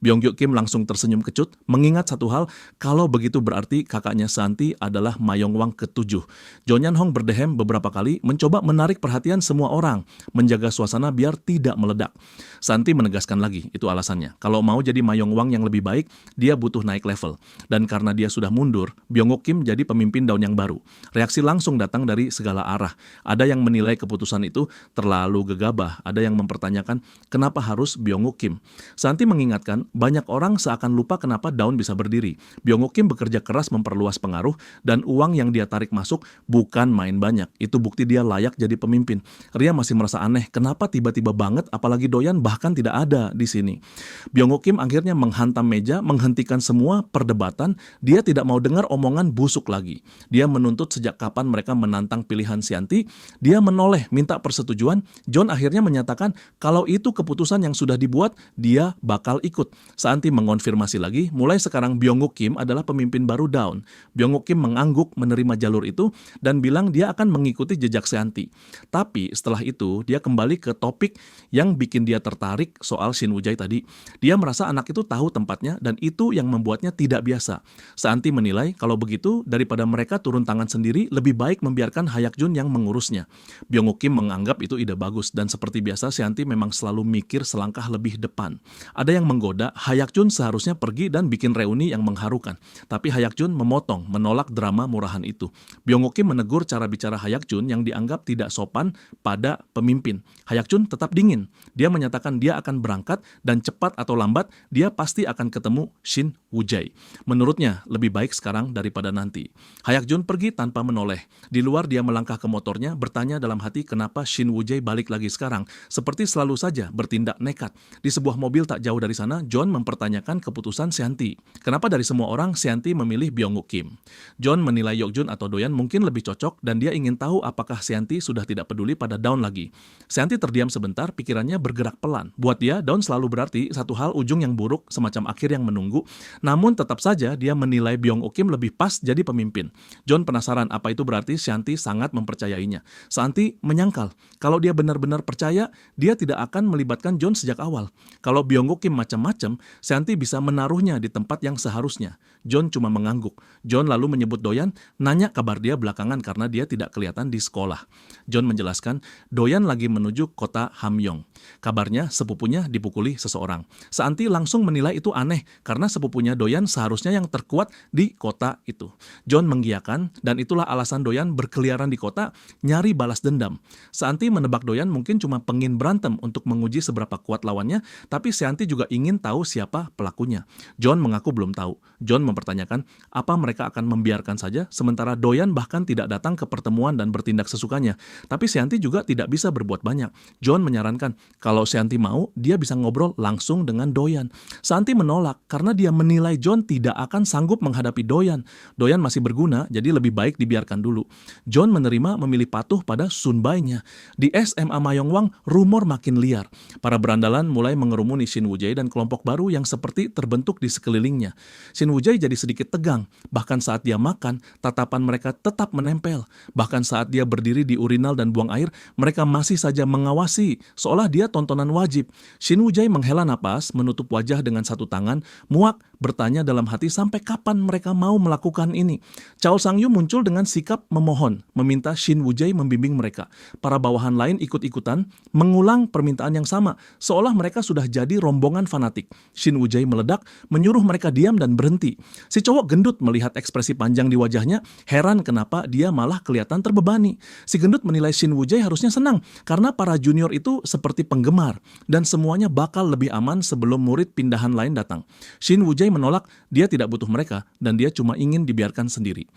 Byung-wook Kim langsung tersenyum kecut, mengingat satu hal, kalau begitu berarti kakaknya Seanti adalah Mayong Wang ke-7. Jo Nyan-hong berdehem beberapa kali, mencoba menarik perhatian semua orang, menjaga suasana biar tidak meledak. Seanti menegaskan lagi, itu alasannya. Kalau mau jadi Mayong Wang yang lebih baik, dia butuh naik level. Dan karena dia sudah mundur, Byung-wook Kim jadi pemimpin Dawn yang baru. Reaksi langsung datang dari segala arah. Ada yang menilai keputusan itu terlalu gegabah, ada yang mempertanyakan kenapa harus Byung-wook Kim. Seanti mengingatkan, banyak orang seakan lupa kenapa Dawn bisa berdiri. Byung-wook Kim bekerja keras memperluas pengaruh, dan uang yang dia tarik masuk bukan main banyak. Itu bukti dia layak jadi pemimpin. Ria masih merasa aneh, kenapa tiba-tiba banget, apalagi Doyan bahkan tidak ada di sini. Byung-wook Kim akhirnya menghantam meja, menghentikan semua perdebatan. Dia tidak mau dengar omongan busuk lagi. Dia menuntut sejak kapan mereka menantang pilihan Seanti. Dia menoleh, minta persetujuan. John akhirnya menyatakan kalau itu keputusan yang sudah dibuat, dia bakal ikut. Seanti mengonfirmasi lagi, mulai sekarang Byung-wook Kim adalah pemimpin baru Dawn. Byung-wook Kim mengangguk menerima jalur itu dan bilang dia akan mengikuti jejak Seanti. Tapi setelah itu dia kembali ke topik yang bikin dia tertarik soal Shin Woo-jae tadi. Dia merasa anak itu tahu tempatnya dan itu yang membuatnya tidak biasa. Seanti menilai kalau begitu daripada mereka turun tangan sendiri, lebih baik membiarkan Hayak-jun yang mengurusnya. Byung-wook Kim menganggap itu ide bagus dan seperti biasa Seanti memang selalu mikir selangkah lebih depan. Ada yang menggoda, Hayak-jun seharusnya pergi dan bikin reuni yang mengharukan. Tapi Hayak-jun memotong, menolak drama murahan itu. Byung-wook Kim menegur cara bicara Hayak-jun yang dianggap tidak sopan pada pemimpin. Hayak-jun tetap dingin. Dia menyatakan dia akan berangkat dan cepat atau lambat dia pasti akan ketemu Shin Woo-jae. Menurutnya lebih baik sekarang daripada nanti. Hayak-jun pergi tanpa menoleh. Di luar dia melangkah ke motornya, bertanya dalam hati kenapa Shin Woo-jae balik lagi sekarang. Seperti selalu saja bertindak nekat. Di sebuah mobil tak jauh dari sana, John mempertanyakan keputusan Seanti. Kenapa dari semua orang Seanti memilih Byung-wook Kim? John menilai Yeok-jun atau Doyan mungkin lebih cocok dan dia ingin tahu apakah Seanti sudah tidak peduli pada Dawn lagi. Seanti terdiam sebentar, pikirannya bergerak pelan. Buat dia, Dawn selalu berarti satu hal ujung yang buruk, semacam akhir yang menunggu. Namun tetap saja dia menilai Byung-wook Kim lebih pas jadi pemimpin. John penasaran apa itu berarti Seanti sangat mempercayainya. Seanti menyangkal, kalau dia benar-benar percaya, dia tidak akan melibatkan John sejak awal. Kalau Byung-wook Kim macam-macam, macam, Shanti bisa menaruhnya di tempat yang seharusnya. John cuma mengangguk. John lalu menyebut Doyan, nanya kabar dia belakangan karena dia tidak kelihatan di sekolah. John menjelaskan, Doyan lagi menuju kota Hamyong. Kabarnya sepupunya dipukuli seseorang. Shanti langsung menilai itu aneh karena sepupunya Doyan seharusnya yang terkuat di kota itu. John menggiyakan dan itulah alasan Doyan berkeliaran di kota nyari balas dendam. Shanti menebak Doyan mungkin cuma pengin berantem untuk menguji seberapa kuat lawannya, tapi Shanti juga ingin tahu siapa pelakunya. John mengaku belum tahu. John mempertanyakan apa mereka akan membiarkan saja sementara Doyan bahkan tidak datang ke pertemuan dan bertindak sesukanya. Tapi Shanti juga tidak bisa berbuat banyak. John menyarankan kalau Shanti mau, dia bisa ngobrol langsung dengan Doyan. Shanti menolak karena dia menilai John tidak akan sanggup menghadapi Doyan. Doyan masih berguna, jadi lebih baik dibiarkan dulu. John menerima memilih patuh pada sunbainya. Di SMA Mayongwang, rumor makin liar. Para berandalan mulai mengerumuni Shin Woo-jae dan kelompok baru yang seperti terbentuk di sekelilingnya. Shin Woo-jae jadi sedikit tegang. Bahkan saat dia makan, tatapan mereka tetap menempel. Bahkan saat dia berdiri di urinal dan buang air, mereka masih saja mengawasi, seolah dia tontonan wajib. Shin Woo-jae menghela napas, menutup wajah dengan satu tangan, muak, bertanya dalam hati sampai kapan mereka mau melakukan ini. Chao Sang-yu muncul dengan sikap memohon, meminta Shin Woo-jae membimbing mereka. Para bawahan lain ikut-ikutan, mengulang permintaan yang sama, seolah mereka sudah jadi rombongan fanatik. Shin Woo-jae meledak, menyuruh mereka diam dan berhenti. Si cowok gendut melihat ekspresi panjang di wajahnya, heran kenapa dia malah kelihatan terbebani. Si gendut menilai Shin Woo-jae harusnya senang, karena para junior itu seperti penggemar, dan semuanya bakal lebih aman sebelum murid pindahan lain datang. Shin Woo-jae menolak, dia tidak butuh mereka, dan dia cuma ingin dibiarkan sendiri.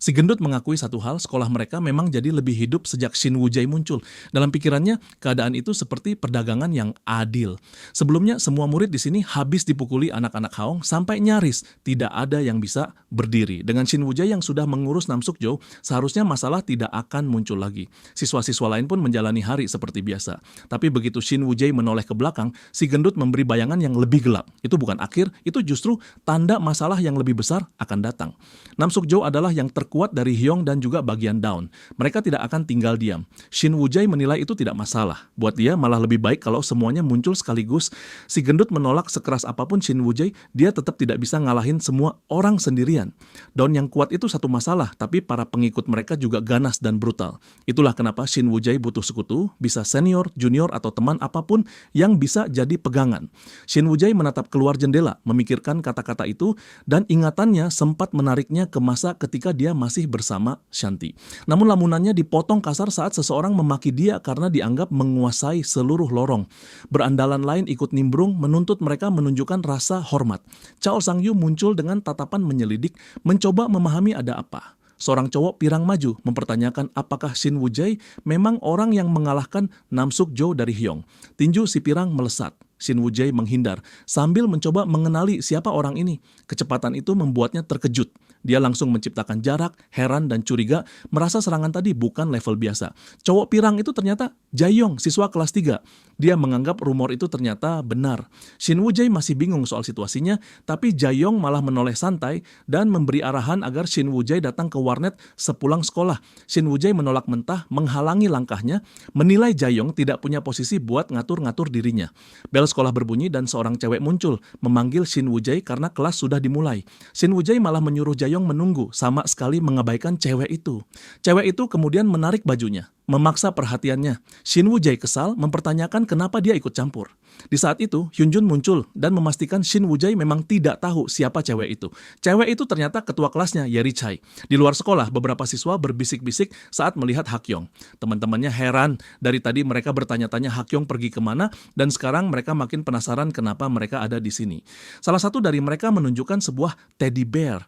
Si gendut mengakui satu hal, sekolah mereka memang jadi lebih hidup sejak Shin Woo-jae muncul. Dalam pikirannya, keadaan itu seperti perdagangan yang adil. Sebelumnya, semua murid di sini habis dipukuli anak-anak Haong sampai nyaris tidak ada yang bisa berdiri. Dengan Shin Woo-jae yang sudah mengurus Namsukjo, seharusnya masalah tidak akan muncul lagi. Siswa-siswa lain pun menjalani hari seperti biasa. Tapi begitu Shin Woo-jae menoleh ke belakang, si gendut memberi bayangan yang lebih gelap. Itu bukan akhir, itu justru tanda masalah yang lebih besar akan datang. Namsukjo adalah yang terkuat dari Hyong dan juga bagian down. Mereka tidak akan tinggal diam. Shin Woo-jae menilai itu tidak masalah. Buat dia malah lebih baik kalau semuanya muncul sekaligus. Si gendut menolak sekeras apapun Shin Woo-jae, dia tetap tidak bisa ngalahin semua orang sendirian. Down yang kuat itu satu masalah, tapi para pengikut mereka juga ganas dan brutal. Itulah kenapa Shin Woo-jae butuh sekutu, bisa senior, junior, atau teman apapun yang bisa jadi pegangan. Shin Woo-jae menatap keluar jendela, memikirkan kata-kata itu, dan ingatannya sempat menariknya ke masa ketika dia masih bersama Shanti. Namun lamunannya dipotong kasar saat seseorang memaki dia karena dianggap menguasai seluruh lorong. Berandalan lain ikut nimbrung menuntut mereka menunjukkan rasa hormat. Chao Sang-yu muncul dengan tatapan menyelidik, mencoba memahami ada apa. Seorang cowok pirang maju mempertanyakan apakah Shin Woo-jae memang orang yang mengalahkan Namsukjo dari Hyong. Tinju si pirang melesat. Shin Woo-jae menghindar sambil mencoba mengenali siapa orang ini. Kecepatan itu membuatnya terkejut. Dia langsung menciptakan jarak, heran dan curiga, merasa serangan tadi bukan level biasa. Cowok pirang itu ternyata Jae-yong, siswa kelas 3. Dia menganggap rumor itu ternyata benar. Shin Woo-jae masih bingung soal situasinya, tapi Jae-yong malah menoleh santai dan memberi arahan agar Shin Woo-jae datang ke warnet sepulang sekolah. Shin Woo-jae menolak mentah, menghalangi langkahnya, menilai Jae-yong tidak punya posisi buat ngatur-ngatur dirinya. Bel sekolah berbunyi dan seorang cewek muncul, memanggil Shin Woo-jae karena kelas sudah dimulai. Shin Woo-jae malah menyuruh Jae-yong menunggu, sama sekali mengabaikan cewek itu. Cewek itu kemudian menarik bajunya, memaksa perhatiannya. Shin Woo-jae kesal, mempertanyakan kenapa dia ikut campur. Di saat itu, Hyun-jun muncul dan memastikan Shin Woo-jae memang tidak tahu siapa cewek itu. Cewek itu ternyata ketua kelasnya, Yeri Chai. Di luar sekolah, beberapa siswa berbisik-bisik saat melihat Hak-yong. Teman-temannya heran, dari tadi mereka bertanya-tanya Hak-yong pergi kemana, dan sekarang mereka makin penasaran kenapa mereka ada di sini. Salah satu dari mereka menunjukkan sebuah teddy bear.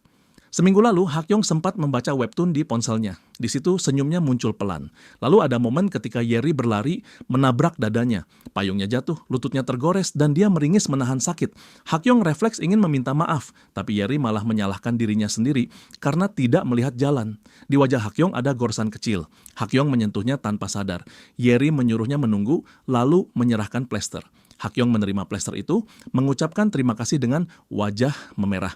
Seminggu lalu, Hak-yong sempat membaca webtoon di ponselnya. Di situ senyumnya muncul pelan. Lalu ada momen ketika Yeri berlari, menabrak dadanya. Payungnya jatuh, lututnya tergores, dan dia meringis menahan sakit. Hak-yong refleks ingin meminta maaf, tapi Yeri malah menyalahkan dirinya sendiri karena tidak melihat jalan. Di wajah Hak-yong ada goresan kecil. Hak-yong menyentuhnya tanpa sadar. Yeri menyuruhnya menunggu, lalu menyerahkan plester. Hakyong menerima plester itu, mengucapkan terima kasih dengan wajah memerah.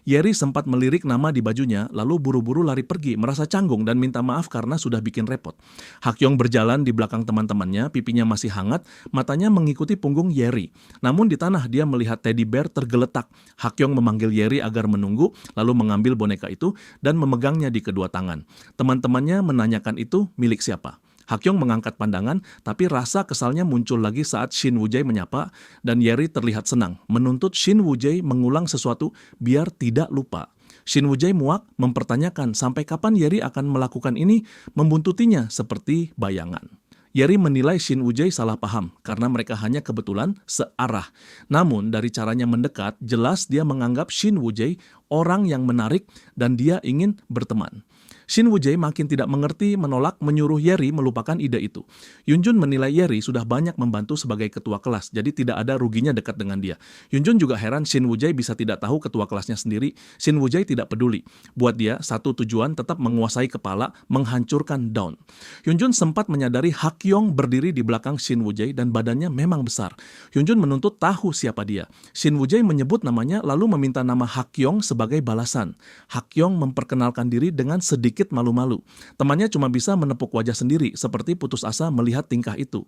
Yeri sempat melirik nama di bajunya, lalu buru-buru lari pergi, merasa canggung dan minta maaf karena sudah bikin repot. Hakyong berjalan di belakang teman-temannya, pipinya masih hangat, matanya mengikuti punggung Yeri. Namun di tanah dia melihat teddy bear tergeletak. Hakyong memanggil Yeri agar menunggu, lalu mengambil boneka itu dan memegangnya di kedua tangan. Teman-temannya menanyakan itu milik siapa. Hakyong mengangkat pandangan, tapi rasa kesalnya muncul lagi saat Shin Woo-jae menyapa dan Yeri terlihat senang, menuntut Shin Woo-jae mengulang sesuatu biar tidak lupa. Shin Woo-jae muak mempertanyakan sampai kapan Yeri akan melakukan ini, membuntutinya seperti bayangan. Yeri menilai Shin Woo-jae salah paham karena mereka hanya kebetulan searah. Namun dari caranya mendekat, jelas dia menganggap Shin Woo-jae orang yang menarik dan dia ingin berteman. Shin Woo-jae makin tidak mengerti, menolak, menyuruh Yeri melupakan ide itu. Yunjun menilai Yeri sudah banyak membantu sebagai ketua kelas, jadi tidak ada ruginya dekat dengan dia. Yunjun juga heran Shin Woo-jae bisa tidak tahu ketua kelasnya sendiri. Shin Woo-jae tidak peduli. Buat dia, satu tujuan tetap menguasai kepala, menghancurkan Dawn. Yunjun sempat menyadari Hakyong berdiri di belakang Shin Woo-jae dan badannya memang besar. Yunjun menuntut tahu siapa dia. Shin Woo-jae menyebut namanya lalu meminta nama Hakyong sebagai balasan. Hakyong memperkenalkan diri dengan sedikit malu-malu. Temannya cuma bisa menepuk wajah sendiri, seperti putus asa melihat tingkah itu.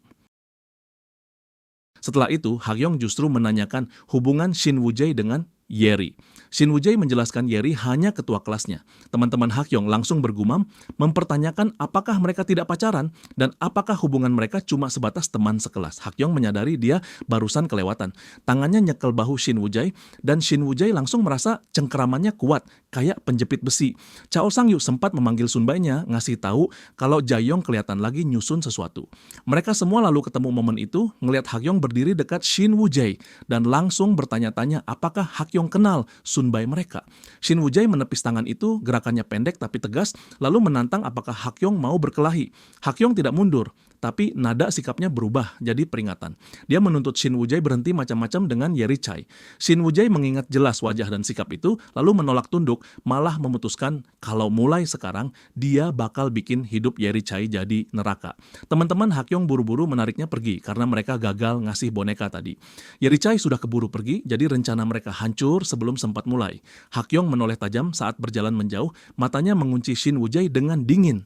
Setelah itu, Hakyong justru menanyakan hubungan Shin Woo-jae dengan Yeri. Shin Woo-jae menjelaskan Yeri hanya ketua kelasnya. Teman-teman Hakyong langsung bergumam, mempertanyakan apakah mereka tidak pacaran dan apakah hubungan mereka cuma sebatas teman sekelas. Hakyong menyadari dia barusan kelewatan. Tangannya nyekel bahu Shin Woo-jae dan Shin Woo-jae langsung merasa cengkeramannya kuat, kayak penjepit besi. Chao Sang-yu sempat memanggil Sunbae-nya, ngasih tahu kalau Jae-yong kelihatan lagi nyusun sesuatu. Mereka semua lalu ketemu momen itu, ngelihat Hakyong berdiri dekat Shin Woo-jae dan langsung bertanya-tanya apakah Hakyong kenal Sunbae mereka. Shin Woo-jae menepis tangan itu, gerakannya pendek tapi tegas, lalu menantang apakah Hakyong mau berkelahi. Hakyong tidak mundur, tapi nada sikapnya berubah jadi peringatan. Dia menuntut Shin Woo-jae berhenti macam-macam dengan Yeri Chai. Shin Woo-jae mengingat jelas wajah dan sikap itu, lalu menolak tunduk, malah memutuskan kalau mulai sekarang dia bakal bikin hidup Yeri Chai jadi neraka. Teman-teman Hakyong buru-buru menariknya pergi karena mereka gagal ngasih boneka tadi. Yeri Chai sudah keburu pergi, jadi rencana mereka hancur sebelum sempat mulai. Hakyong menoleh tajam saat berjalan menjauh, matanya mengunci Shin Woo-jae dengan dingin.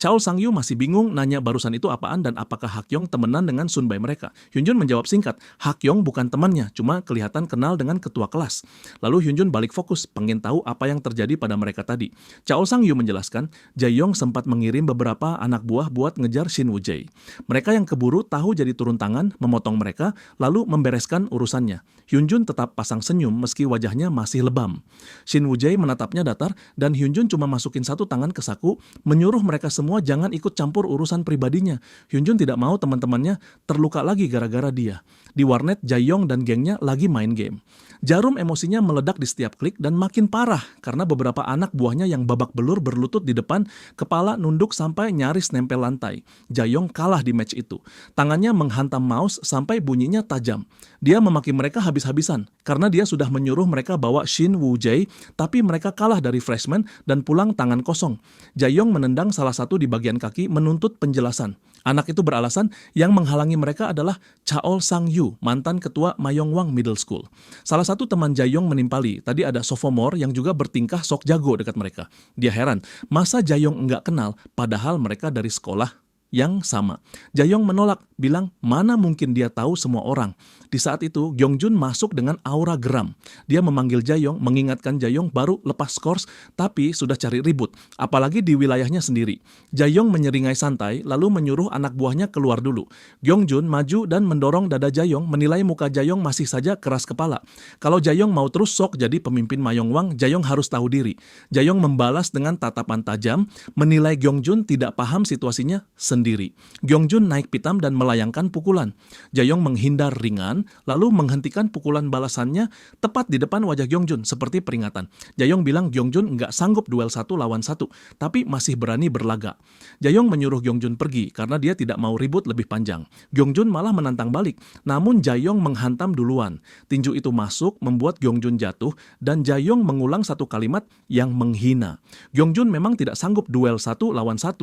Chao Sang-yu masih bingung nanya barusan itu apaan dan apakah Hakyong temenan dengan Sunbae mereka. Hyunjun menjawab singkat, Hakyong bukan temannya, cuma kelihatan kenal dengan ketua kelas. Lalu Hyunjun balik fokus, pengen tahu apa yang terjadi pada mereka tadi. Chao Sang-yu menjelaskan, Jae-yong sempat mengirim beberapa anak buah buat ngejar Shin Woo-jae. Mereka yang keburu tahu jadi turun tangan, memotong mereka, lalu membereskan urusannya. Hyunjun tetap pasang senyum meski wajahnya masih lebam. Shin Woo-jae menatapnya datar dan Hyunjun cuma masukin satu tangan ke saku, menyuruh mereka semua jangan ikut campur urusan pribadinya. Hyunjun tidak mau teman-temannya terluka lagi gara-gara dia. Di warnet, Jae-yong dan gengnya lagi main game. Jarum emosinya meledak di setiap klik dan makin parah karena beberapa anak buahnya yang babak belur berlutut di depan, kepala nunduk sampai nyaris nempel lantai. Jae-yong kalah di match itu. Tangannya menghantam mouse sampai bunyinya tajam. Dia memaki mereka habis-habisan karena dia sudah menyuruh mereka bawa Shin Woo-jae, tapi mereka kalah dari freshman dan pulang tangan kosong. Jae-yong menendang salah satu di bagian kaki menuntut penjelasan. Anak itu beralasan yang menghalangi mereka adalah Chao Sang-yu, mantan ketua Mayongwang Middle School. Salah satu teman Jae-yong menimpali, tadi ada sophomore yang juga bertingkah sok jago dekat mereka. Dia heran, masa Jae-yong enggak kenal padahal mereka dari sekolah yang sama. Jae-yong menolak, bilang mana mungkin dia tahu semua orang. Di saat itu, Gyeongjun masuk dengan aura geram. Dia memanggil Jae-yong, mengingatkan Jae-yong baru lepas skors, tapi sudah cari ribut, apalagi di wilayahnya sendiri. Jae-yong menyeringai santai, lalu menyuruh anak buahnya keluar dulu. Gyeongjun maju dan mendorong dada Jae-yong, menilai muka Jae-yong masih saja keras kepala. Kalau Jae-yong mau terus sok jadi pemimpin Mayongwang, Jae-yong harus tahu diri. Jae-yong membalas dengan tatapan tajam, menilai Gyeongjun tidak paham situasinya sendiri. Gyeongjun naik pitam dan melayangkan pukulan. Jae-yong menghindar ringan, lalu menghentikan pukulan balasannya tepat di depan wajah Gyeongjun seperti peringatan. Jae-yong bilang Gyeongjun nggak sanggup duel 1-lawan-1, tapi masih berani berlaga. Jae-yong menyuruh Gyeongjun pergi karena dia tidak mau ribut lebih panjang. Gyeongjun malah menantang balik, namun Jae-yong menghantam duluan. Tinju itu masuk, membuat Gyeongjun jatuh, dan Jae-yong mengulang satu kalimat yang menghina. Gyeongjun memang tidak sanggup duel 1-lawan-1.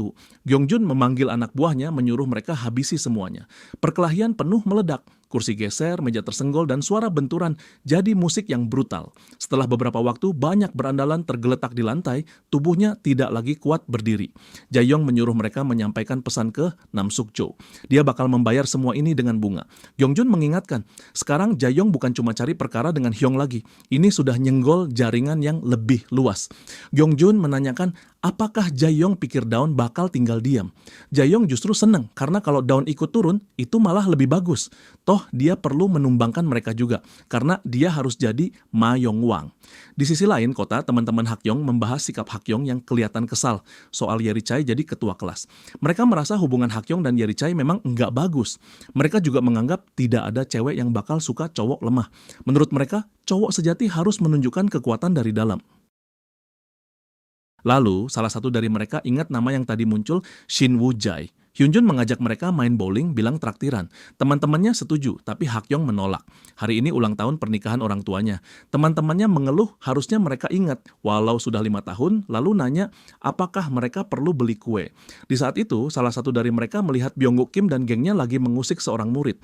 Gyeongjun memanggil anak buahnya, menyuruh mereka habisi semuanya. Perkelahian penuh meledak. Kursi geser, meja tersenggol, dan suara benturan jadi musik yang brutal. Setelah beberapa waktu, banyak berandalan tergeletak di lantai, tubuhnya tidak lagi kuat berdiri. Jae-yong menyuruh mereka menyampaikan pesan ke Nam Suk-jo. Dia bakal membayar semua ini dengan bunga. Gyeongjun mengingatkan, sekarang Jae-yong bukan cuma cari perkara dengan Hyung lagi. Ini sudah nyenggol jaringan yang lebih luas. Gyeongjun menanyakan, apakah Jae-yong pikir Dawn bakal tinggal diam? Jae-yong justru senang, karena kalau Dawn ikut turun, itu malah lebih bagus. Toh dia perlu menumbangkan mereka juga, karena dia harus jadi Ma Yong-wang. Di sisi lain, kota teman-teman Hakyong membahas sikap Hakyong yang kelihatan kesal soal Yerichai jadi ketua kelas. Mereka merasa hubungan Hakyong dan Yerichai memang enggak bagus. Mereka juga menganggap tidak ada cewek yang bakal suka cowok lemah. Menurut mereka, cowok sejati harus menunjukkan kekuatan dari dalam. Lalu, salah satu dari mereka ingat nama yang tadi muncul, Shin Woo-jae. Hyunjun mengajak mereka main bowling, bilang traktiran. Teman-temannya setuju, tapi Hakyong menolak. Hari ini ulang tahun pernikahan orang tuanya. Teman-temannya mengeluh, harusnya mereka ingat, walau sudah 5 tahun, lalu nanya, apakah mereka perlu beli kue. Di saat itu, salah satu dari mereka melihat Byung-guk Kim dan gengnya lagi mengusik seorang murid.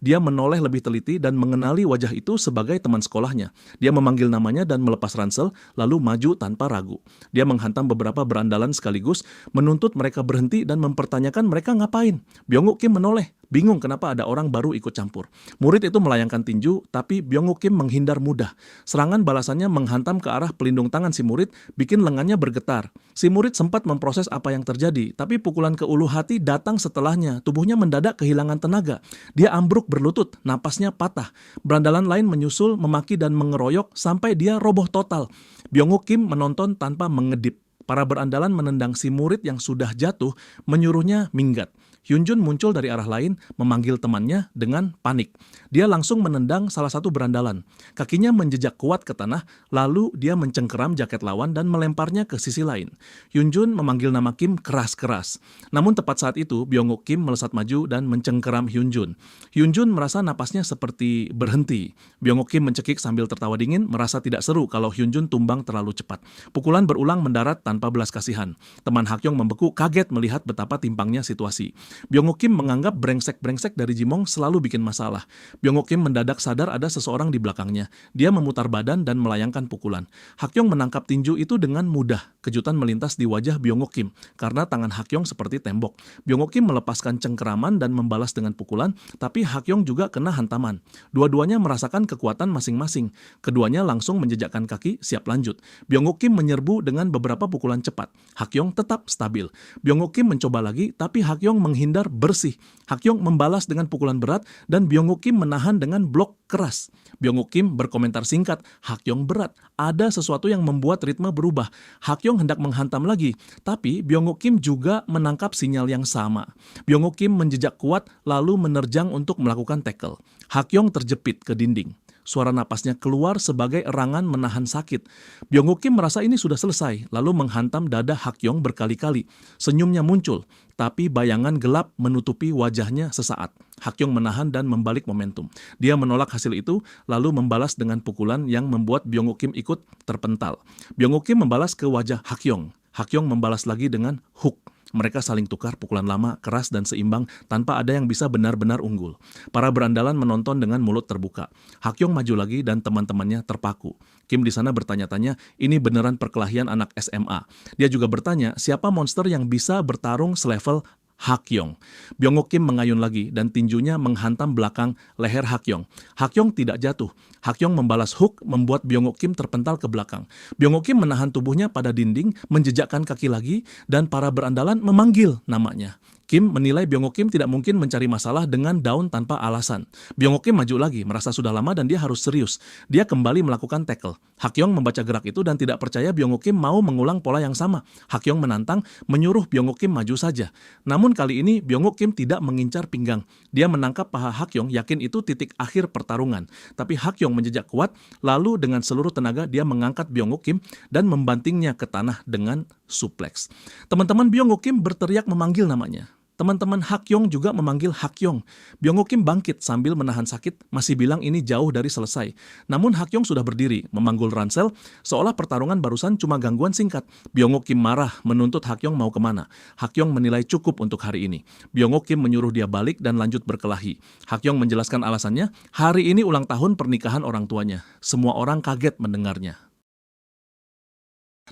Dia menoleh lebih teliti dan mengenali wajah itu sebagai teman sekolahnya. Dia memanggil namanya dan melepas ransel, lalu maju tanpa ragu. Dia menghantam beberapa berandalan sekaligus, menuntut mereka berhenti dan mempertanyakan mereka ngapain. Byung-guk Kim menoleh, bingung kenapa ada orang baru ikut campur. Murid itu melayangkan tinju, tapi Byung-guk Kim menghindar mudah. Serangan balasannya menghantam ke arah pelindung tangan si murid, bikin lengannya bergetar. Si murid sempat memproses apa yang terjadi, tapi pukulan ke ulu hati datang setelahnya. Tubuhnya mendadak kehilangan tenaga. Dia ambruk berlutut, napasnya patah. Berandalan lain menyusul, memaki dan mengeroyok sampai dia roboh total. Byung-guk Kim menonton tanpa mengedip. Para berandalan menendang si murid yang sudah jatuh, menyuruhnya minggat. Hyunjun muncul dari arah lain, memanggil temannya dengan panik. Dia langsung menendang salah satu berandalan. Kakinya menjejak kuat ke tanah, lalu dia mencengkeram jaket lawan dan melemparnya ke sisi lain. Hyunjun memanggil nama Kim keras-keras. Namun tepat saat itu, Byung-guk Kim melesat maju dan mencengkeram Hyunjun. Hyunjun merasa napasnya seperti berhenti. Byung-guk Kim mencekik sambil tertawa dingin, merasa tidak seru kalau Hyunjun tumbang terlalu cepat. Pukulan berulang mendarat tanpa belas kasihan. Teman Hakyong membeku, kaget melihat betapa timpangnya situasi. Byung-guk Kim menganggap brengsek-brengsek dari Jimong selalu bikin masalah. Byung-guk Kim mendadak sadar ada seseorang di belakangnya. Dia memutar badan dan melayangkan pukulan. Hakyong menangkap tinju itu dengan mudah. Kejutan melintas di wajah Byung-guk Kim, karena tangan Hakyong seperti tembok. Byung-guk Kim melepaskan cengkeraman dan membalas dengan pukulan, tapi Hakyong juga kena hantaman. Dua-duanya merasakan kekuatan masing-masing. Keduanya langsung menjejakkan kaki, siap lanjut. Byung-guk Kim menyerbu dengan beberapa pukulan cepat. Hakyong tetap stabil. Byung-guk Kim mencoba lagi, tapi Hakyong menghindar bersih. Hakyong membalas dengan pukulan berat dan Byung-guk Kim menahan dengan blok keras. Byung-guk Kim berkomentar singkat, Hakyong berat. Ada sesuatu yang membuat ritme berubah. Hakyong hendak menghantam lagi, tapi Byung-guk Kim juga menangkap sinyal yang sama. Byung-guk Kim menjejak kuat lalu menerjang untuk melakukan tackle. Hakyong terjepit ke dinding. Suara napasnya keluar sebagai erangan menahan sakit. Byung-guk Kim merasa ini sudah selesai, lalu menghantam dada Hakyong berkali-kali. Senyumnya muncul, tapi bayangan gelap menutupi wajahnya sesaat. Hakyong menahan dan membalik momentum. Dia menolak hasil itu, lalu membalas dengan pukulan yang membuat Byung-guk Kim ikut terpental. Byung-guk Kim membalas ke wajah Hakyong. Hakyong membalas lagi dengan hook. Mereka saling tukar pukulan lama, keras dan seimbang tanpa ada yang bisa benar-benar unggul. Para berandalan menonton dengan mulut terbuka. Hakyong maju lagi dan teman-temannya terpaku. Kim di sana bertanya-tanya, ini beneran perkelahian anak SMA. Dia juga bertanya, siapa monster yang bisa bertarung selevel Hakyong. Byung-guk Kim mengayun lagi dan tinjunya menghantam belakang leher Hakyong. Hakyong tidak jatuh. Hakyong membalas hook membuat Byung-guk Kim terpental ke belakang. Byung-guk Kim menahan tubuhnya pada dinding, menjejakkan kaki lagi, dan para berandalan memanggil namanya. Kim menilai Byung-guk Kim tidak mungkin mencari masalah dengan Dawn tanpa alasan. Byung-guk Kim maju lagi, merasa sudah lama dan dia harus serius. Dia kembali melakukan tackle. Hakyong membaca gerak itu dan tidak percaya Byung-guk Kim mau mengulang pola yang sama. Hakyong menantang, menyuruh Byung-guk Kim maju saja. Namun kali ini Byung-guk Kim tidak mengincar pinggang. Dia menangkap paha Hakyong, yakin itu titik akhir pertarungan. Tapi Hakyong menjejak kuat, lalu dengan seluruh tenaga dia mengangkat Byung-guk Kim dan membantingnya ke tanah dengan suplex. Teman-teman Byung-guk Kim berteriak memanggil namanya. Teman-teman Hakyong juga memanggil Hakyong. Byung-Woo Kim bangkit sambil menahan sakit, masih bilang ini jauh dari selesai. Namun Hakyong sudah berdiri, memanggul ransel, seolah pertarungan barusan cuma gangguan singkat. Byung-Woo Kim marah, menuntut Hakyong mau kemana. Hakyong menilai cukup untuk hari ini. Byung-Woo Kim menyuruh dia balik dan lanjut berkelahi. Hakyong menjelaskan alasannya, hari ini ulang tahun pernikahan orang tuanya. Semua orang kaget mendengarnya.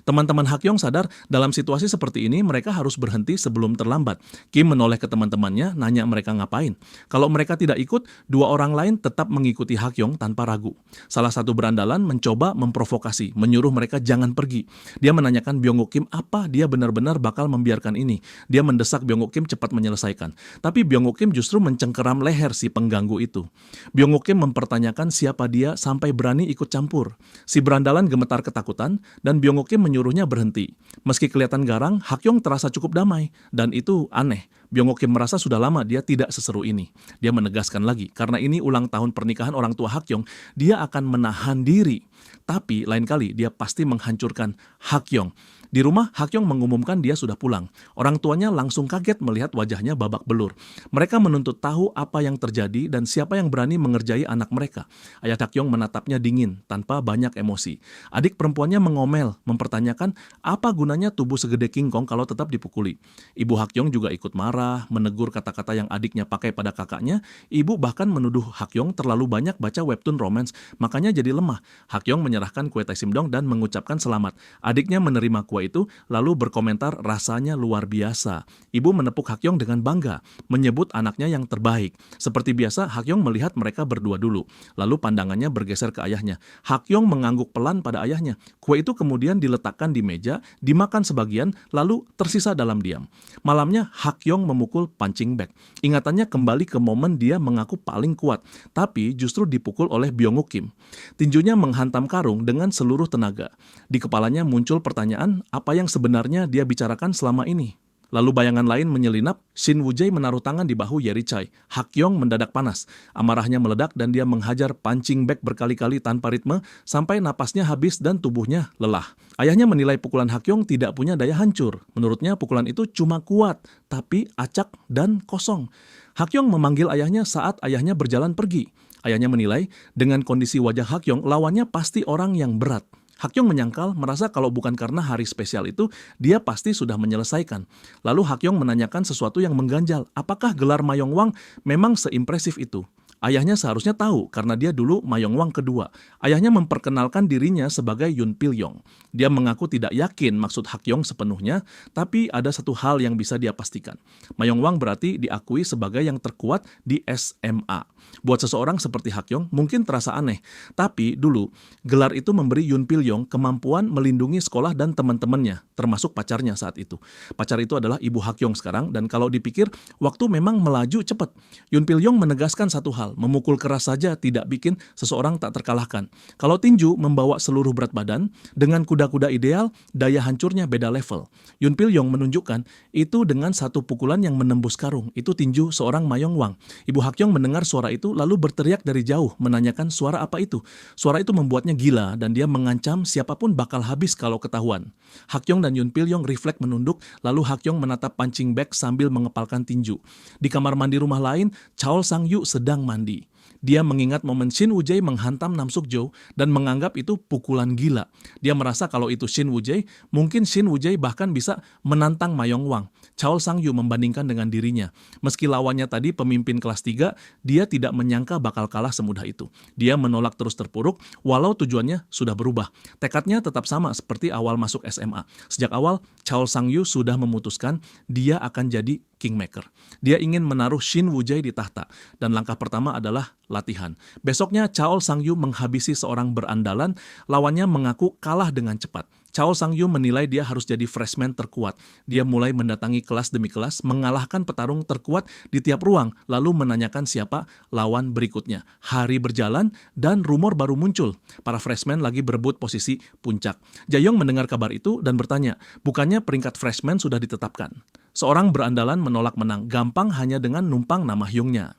Teman-teman Hakyong sadar dalam situasi seperti ini mereka harus berhenti sebelum terlambat. Kim menoleh ke teman-temannya, nanya mereka ngapain. Kalau mereka tidak ikut, dua orang lain tetap mengikuti Hakyong tanpa ragu. Salah satu berandalan mencoba memprovokasi, menyuruh mereka jangan pergi. Dia menanyakan Byung-Woo Kim apa dia benar-benar bakal membiarkan ini. Dia mendesak Byung-Woo Kim cepat menyelesaikan. Tapi Byung-Woo Kim justru mencengkeram leher si pengganggu itu. Byung-Woo Kim mempertanyakan siapa dia sampai berani ikut campur. Si berandalan gemetar ketakutan dan Byung-Woo Kim menyuruhnya berhenti. Meski kelihatan garang, Hakyong terasa cukup damai. Dan itu aneh. Byung-Woo Kim merasa sudah lama dia tidak seseru ini. Dia menegaskan lagi, karena ini ulang tahun pernikahan orang tua Hakyong, dia akan menahan diri. Tapi lain kali dia pasti menghancurkan Hakyong. Di rumah, Hakyong mengumumkan dia sudah pulang. Orang tuanya langsung kaget melihat wajahnya babak belur. Mereka menuntut tahu apa yang terjadi dan siapa yang berani mengerjai anak mereka. Ayah Hakyong menatapnya dingin, tanpa banyak emosi. Adik perempuannya mengomel, mempertanyakan apa gunanya tubuh segede kingkong kalau tetap dipukuli. Ibu Hakyong juga ikut marah, menegur kata-kata yang adiknya pakai pada kakaknya. Ibu bahkan menuduh Hakyong terlalu banyak baca webtoon romance, makanya jadi lemah. Hakyong menyerahkan kue Taesimdong dan mengucapkan selamat. Adiknya menerima kue itu, lalu berkomentar rasanya luar biasa. Ibu menepuk Hakyong dengan bangga, menyebut anaknya yang terbaik. Seperti biasa, Hakyong melihat mereka berdua dulu. Lalu pandangannya bergeser ke ayahnya. Hakyong mengangguk pelan pada ayahnya. Kue itu kemudian diletakkan di meja, dimakan sebagian, lalu tersisa dalam diam. Malamnya, Hakyong memukul punching bag. Ingatannya kembali ke momen dia mengaku paling kuat, tapi justru dipukul oleh Byung-Woo Kim. Tinjunya menghantam karung dengan seluruh tenaga. Di kepalanya muncul pertanyaan, apa yang sebenarnya dia bicarakan selama ini? Lalu bayangan lain menyelinap, Shin Woo-jae menaruh tangan di bahu Yeri-chae. Hakyong mendadak panas. Amarahnya meledak dan dia menghajar punching bag berkali-kali tanpa ritme sampai napasnya habis dan tubuhnya lelah. Ayahnya menilai pukulan Hakyong tidak punya daya hancur. Menurutnya pukulan itu cuma kuat, tapi acak dan kosong. Hakyong memanggil ayahnya saat ayahnya berjalan pergi. Ayahnya menilai, dengan kondisi wajah Hakyong, lawannya pasti orang yang berat. Hakyong menyangkal, merasa kalau bukan karena hari spesial itu, dia pasti sudah menyelesaikan. Lalu Hakyong menanyakan sesuatu yang mengganjal, apakah gelar Mayongwang memang seimpresif itu? Ayahnya seharusnya tahu karena dia dulu Mayongwang kedua. Ayahnya memperkenalkan dirinya sebagai Yun Pil-yong. Dia mengaku tidak yakin maksud Hakyong sepenuhnya, tapi ada satu hal yang bisa dia pastikan. Mayongwang berarti diakui sebagai yang terkuat di SMA. Buat seseorang seperti Hakyong mungkin terasa aneh, tapi dulu gelar itu memberi Yun Pil-yong kemampuan melindungi sekolah dan teman-temannya, termasuk pacarnya saat itu. Pacar itu adalah ibu Hakyong sekarang, dan kalau dipikir, waktu memang melaju cepat. Yun Pil-yong menegaskan satu hal, memukul keras saja tidak bikin seseorang tak terkalahkan. Kalau tinju membawa seluruh berat badan, dengan kuda-kuda ideal, daya hancurnya beda level. Yun Pil-yong menunjukkan itu dengan satu pukulan yang menembus karung. Itu tinju seorang Mayongwang. Ibu Hakyong mendengar suara itu lalu berteriak dari jauh, menanyakan suara apa itu. Suara itu membuatnya gila dan dia mengancam siapapun bakal habis kalau ketahuan. Hakyong dan Yun Pil-yong refleks menunduk, lalu Hakyong menatap punching bag sambil mengepalkan tinju. Di kamar mandi rumah lain, Chaol Sang-yu sedang mandi. Dia mengingat momen Shin Woo-jae menghantam Nam Suk-jo dan menganggap itu pukulan gila. Dia merasa kalau itu Shin Woo-jae, mungkin Shin Woo-jae bahkan bisa menantang Mayongwang. Chaol Sang-yu membandingkan dengan dirinya. Meski lawannya tadi pemimpin kelas 3, dia tidak menyangka bakal kalah semudah itu. Dia menolak terus terpuruk, walau tujuannya sudah berubah. Tekadnya tetap sama seperti awal masuk SMA. Sejak awal, Chaol Sang-yu sudah memutuskan dia akan jadi kingmaker. Dia ingin menaruh Shin Woo-jae di tahta, dan langkah pertama adalah latihan. Besoknya Chaol Sang-yu menghabisi seorang berandalan, lawannya mengaku kalah dengan cepat. Chaol Sang-yu menilai dia harus jadi freshman terkuat. Dia mulai mendatangi kelas demi kelas, mengalahkan petarung terkuat di tiap ruang, lalu menanyakan siapa lawan berikutnya. Hari berjalan dan rumor baru muncul. Para freshman lagi berebut posisi puncak. Jae-yong mendengar kabar itu dan bertanya, bukannya peringkat freshman sudah ditetapkan? Seorang berandalan menolak menang, gampang hanya dengan numpang nama Hyungnya.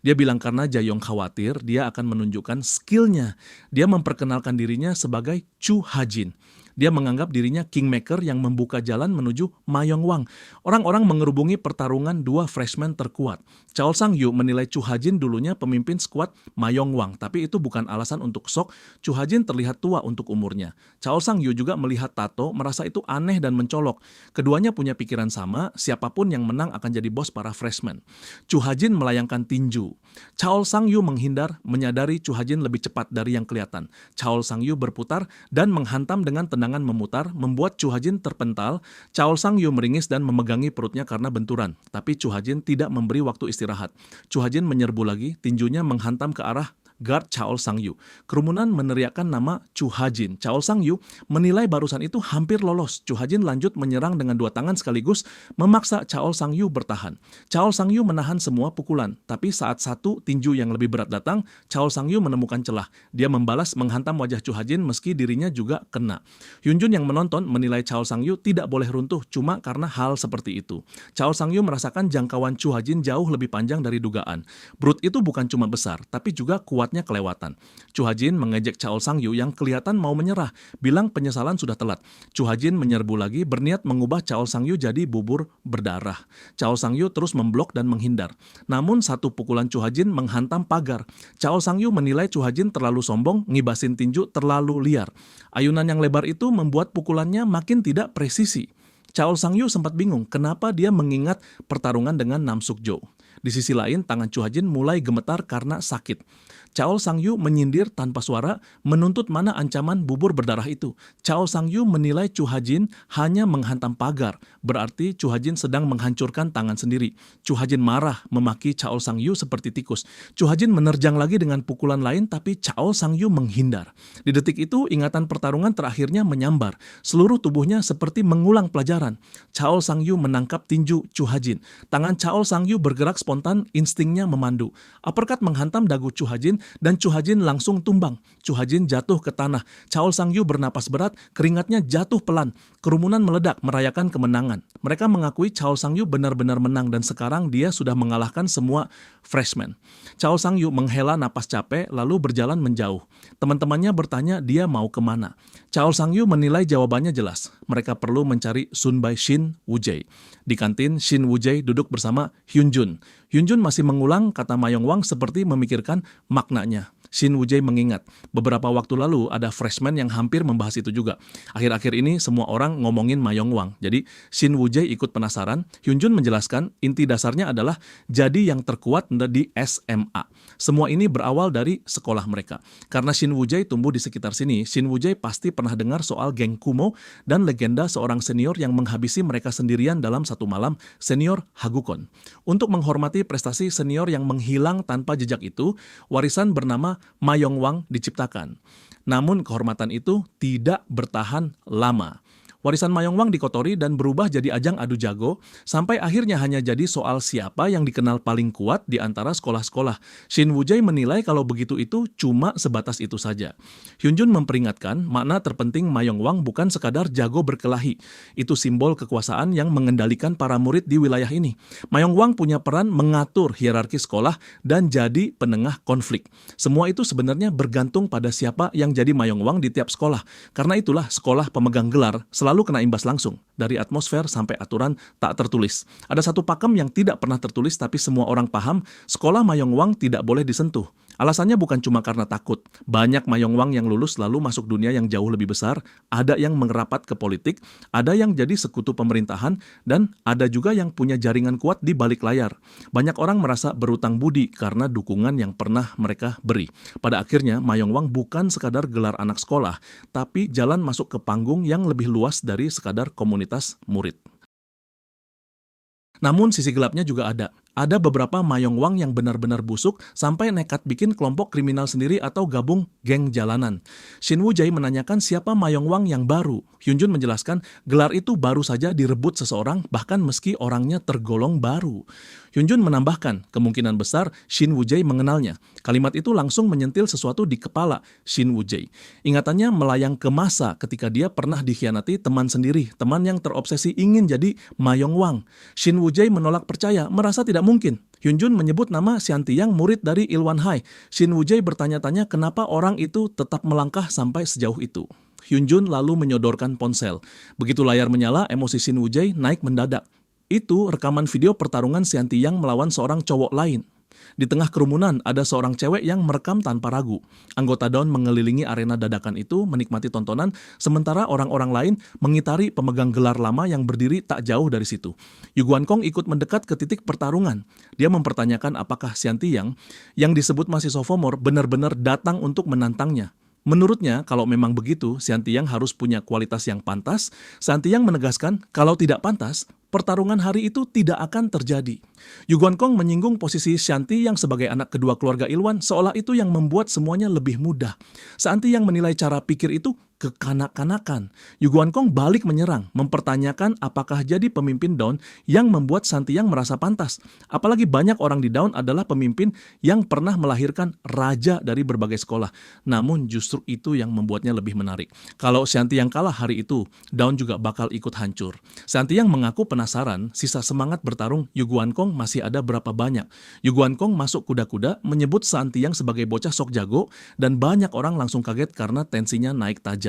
Dia bilang karena Jae-yong khawatir dia akan menunjukkan skillnya. Dia memperkenalkan dirinya sebagai Chu Ha-jin. Dia menganggap dirinya kingmaker yang membuka jalan menuju Ma Yonghwang. Orang-orang mengerubungi pertarungan dua freshman terkuat. Chao Sang-yu menilai Chu Ha-jin dulunya pemimpin skuad Ma Yonghwang, tapi itu bukan alasan untuk sok. Chu Ha-jin terlihat tua untuk umurnya. Chao Sang-yu juga melihat Tato, merasa itu aneh dan mencolok. Keduanya punya pikiran sama, siapapun yang menang akan jadi bos para freshman. Chu Ha-jin melayangkan tinju. Chao Sang-yu menghindar, menyadari Chu Ha-jin lebih cepat dari yang kelihatan. Chao Sang-yu berputar dan menghantam dengan tendangan memutar, membuat Chu Ha-jin terpental. Chao Sang-yu meringis dan memegangi perutnya karena benturan. Tapi Chu Ha-jin tidak memberi waktu istirahat. Chu Ha-jin menyerbu lagi, tinjunya menghantam ke arah guard Chao Sang-yu. Kerumunan meneriakkan nama Chu Ha-jin. Chao Sang-yu menilai barusan itu hampir lolos. Chu Ha-jin lanjut menyerang dengan dua tangan sekaligus, memaksa Chao Sang-yu bertahan. Chao Sang-yu menahan semua pukulan, tapi saat satu tinju yang lebih berat datang, Chao Sang-yu menemukan celah. Dia membalas menghantam wajah Chu Ha-jin meski dirinya juga kena. Hyun-jun yang menonton menilai Chao Sang-yu tidak boleh runtuh cuma karena hal seperti itu. Chao Sang-yu merasakan jangkauan Chu Ha-jin jauh lebih panjang dari dugaan. Brut itu bukan cuma besar, tapi juga kuatnya kelewatan. Chu Ha-jin mengejek Chao Sang-yu yang kelihatan mau menyerah, bilang penyesalan sudah telat. Chu Ha-jin menyerbu lagi, berniat mengubah Chao Sang-yu jadi bubur berdarah. Chao Sang-yu terus memblok dan menghindar. Namun satu pukulan Chu Ha-jin menghantam pagar. Chao Sang-yu menilai Chu Ha-jin terlalu sombong, ngibasin tinju terlalu liar. Ayunan yang lebar itu membuat pukulannya makin tidak presisi. Chao Sang-yu sempat bingung kenapa dia mengingat pertarungan dengan Nam Suk-jo. Di sisi lain, tangan Chu Ha-jin mulai gemetar karena sakit. Chao Sang-yu menyindir tanpa suara, menuntut mana ancaman bubur berdarah itu. Chao Sang-yu menilai Chu Ha-jin hanya menghantam pagar, berarti Chu Ha-jin sedang menghancurkan tangan sendiri. Chu Ha-jin marah, memaki Chao Sang-yu seperti tikus. Chu Ha-jin menerjang lagi dengan pukulan lain, tapi Chao Sang-yu menghindar. Di detik itu, ingatan pertarungan terakhirnya menyambar. Seluruh tubuhnya seperti mengulang pelajaran. Chao Sang-yu menangkap tinju Chu Ha-jin. Tangan Chao Sang-yu bergerak spontan, instingnya memandu. Uppercut menghantam dagu Chu Ha-jin, dan Chu Ha-jin langsung tumbang. Chu Ha-jin jatuh ke tanah. Chao Sang-yu bernapas berat, keringatnya jatuh pelan. Kerumunan meledak merayakan kemenangan. Mereka mengakui Chao Sang-yu benar-benar menang dan sekarang dia sudah mengalahkan semua freshman. Chao Sang-yu menghela napas capek lalu berjalan menjauh. Teman-temannya bertanya dia mau kemana. Chao Sang-yu menilai jawabannya jelas. Mereka perlu mencari Sunbae Shin Woo-jae. Di kantin, Shin Woo-jae duduk bersama Hyun-jun. Hyun-jun masih mengulang kata Ma Yonghwang seperti memikirkan maknanya. Shin Woo-jae mengingat, beberapa waktu lalu ada freshman yang hampir membahas itu juga. Akhir-akhir ini semua orang ngomongin Ma Yonghwang. Jadi Shin Woo-jae ikut penasaran. Hyun-jun menjelaskan inti dasarnya adalah jadi yang terkuat di SMA. Semua ini berawal dari sekolah mereka. Karena Shin Woo-jae tumbuh di sekitar sini, Shin Woo-jae pasti pernah dengar soal geng Kumo dan legenda seorang senior yang menghabisi mereka sendirian dalam satu malam, senior Hagukon. Untuk menghormati prestasi senior yang menghilang tanpa jejak itu, warisan bernama Ma Yonghwang diciptakan. Namun kehormatan itu tidak bertahan lama. Warisan Ma Yonghwang dikotori dan berubah jadi ajang adu jago, sampai akhirnya hanya jadi soal siapa yang dikenal paling kuat di antara sekolah-sekolah. Shin Woo-jae menilai kalau begitu itu cuma sebatas itu saja. Hyun-jun memperingatkan makna terpenting Ma Yonghwang bukan sekadar jago berkelahi. Itu simbol kekuasaan yang mengendalikan para murid di wilayah ini. Ma Yonghwang punya peran mengatur hierarki sekolah dan jadi penengah konflik. Semua itu sebenarnya bergantung pada siapa yang jadi Ma Yonghwang di tiap sekolah. Karena itulah sekolah pemegang gelar selalu kena imbas langsung, dari atmosfer sampai aturan tak tertulis. Ada satu pakem yang tidak pernah tertulis tapi semua orang paham, sekolah Ma Yonghwang tidak boleh disentuh. Alasannya bukan cuma karena takut. Banyak Ma Yonghwang yang lulus lalu masuk dunia yang jauh lebih besar, ada yang merapat ke politik, ada yang jadi sekutu pemerintahan, dan ada juga yang punya jaringan kuat di balik layar. Banyak orang merasa berutang budi karena dukungan yang pernah mereka beri. Pada akhirnya, Ma Yonghwang bukan sekadar gelar anak sekolah, tapi jalan masuk ke panggung yang lebih luas dari sekadar komunitas murid. Namun sisi gelapnya juga ada. Ada beberapa Ma Yonghwang yang benar-benar busuk sampai nekat bikin kelompok kriminal sendiri atau gabung geng jalanan. Shin Woo-jae menanyakan siapa Ma Yonghwang yang baru. Hyun-jun menjelaskan gelar itu baru saja direbut seseorang bahkan meski orangnya tergolong baru. Hyun-jun menambahkan kemungkinan besar Shin Woo-jae mengenalnya. Kalimat itu langsung menyentil sesuatu di kepala Shin Woo-jae. Ingatannya melayang ke masa ketika dia pernah dikhianati teman sendiri, teman yang terobsesi ingin jadi Ma Yonghwang. Shin Woo-jae menolak percaya, merasa tidak mungkin. Hyun-jun menyebut nama Sian Tiyang, murid dari Ilwan High. Shin Woo-jae bertanya-tanya kenapa orang itu tetap melangkah sampai sejauh itu. Hyunjun lalu menyodorkan ponsel. Begitu layar menyala, emosi Shin Woo-jae naik mendadak. Itu rekaman video pertarungan Sean Tae-yang melawan seorang cowok lain. Di tengah kerumunan, ada seorang cewek yang merekam tanpa ragu. Anggota Dawn mengelilingi arena dadakan itu, menikmati tontonan, sementara orang-orang lain mengitari pemegang gelar lama yang berdiri tak jauh dari situ. Yu Guankong ikut mendekat ke titik pertarungan. Dia mempertanyakan apakah Sean Tae-yang, yang disebut masih sophomore, benar-benar datang untuk menantangnya. Menurutnya, kalau memang begitu, Sean Tae-yang harus punya kualitas yang pantas. Sean Tae-yang menegaskan, kalau tidak pantas, pertarungan hari itu tidak akan terjadi. Yu Guankong menyinggung posisi Sean Tae yang sebagai anak kedua keluarga Ilwan, seolah itu yang membuat semuanya lebih mudah. Sean Tae yang menilai cara pikir itu kekanak-kanakan. Yu Guankong balik menyerang, mempertanyakan apakah jadi pemimpin Dawn yang membuat Sean Tae yang merasa pantas. Apalagi banyak orang di Dawn adalah pemimpin yang pernah melahirkan raja dari berbagai sekolah. Namun justru itu yang membuatnya lebih menarik. Kalau Sean Tae yang kalah hari itu, Dawn juga bakal ikut hancur. Sean Tae yang mengaku penasaran, sisa semangat bertarung Yu Guankong masih ada berapa banyak. Yu Guankong masuk kuda-kuda, menyebut Sean Tae yang sebagai bocah sok jago, dan banyak orang langsung kaget karena tensinya naik tajam.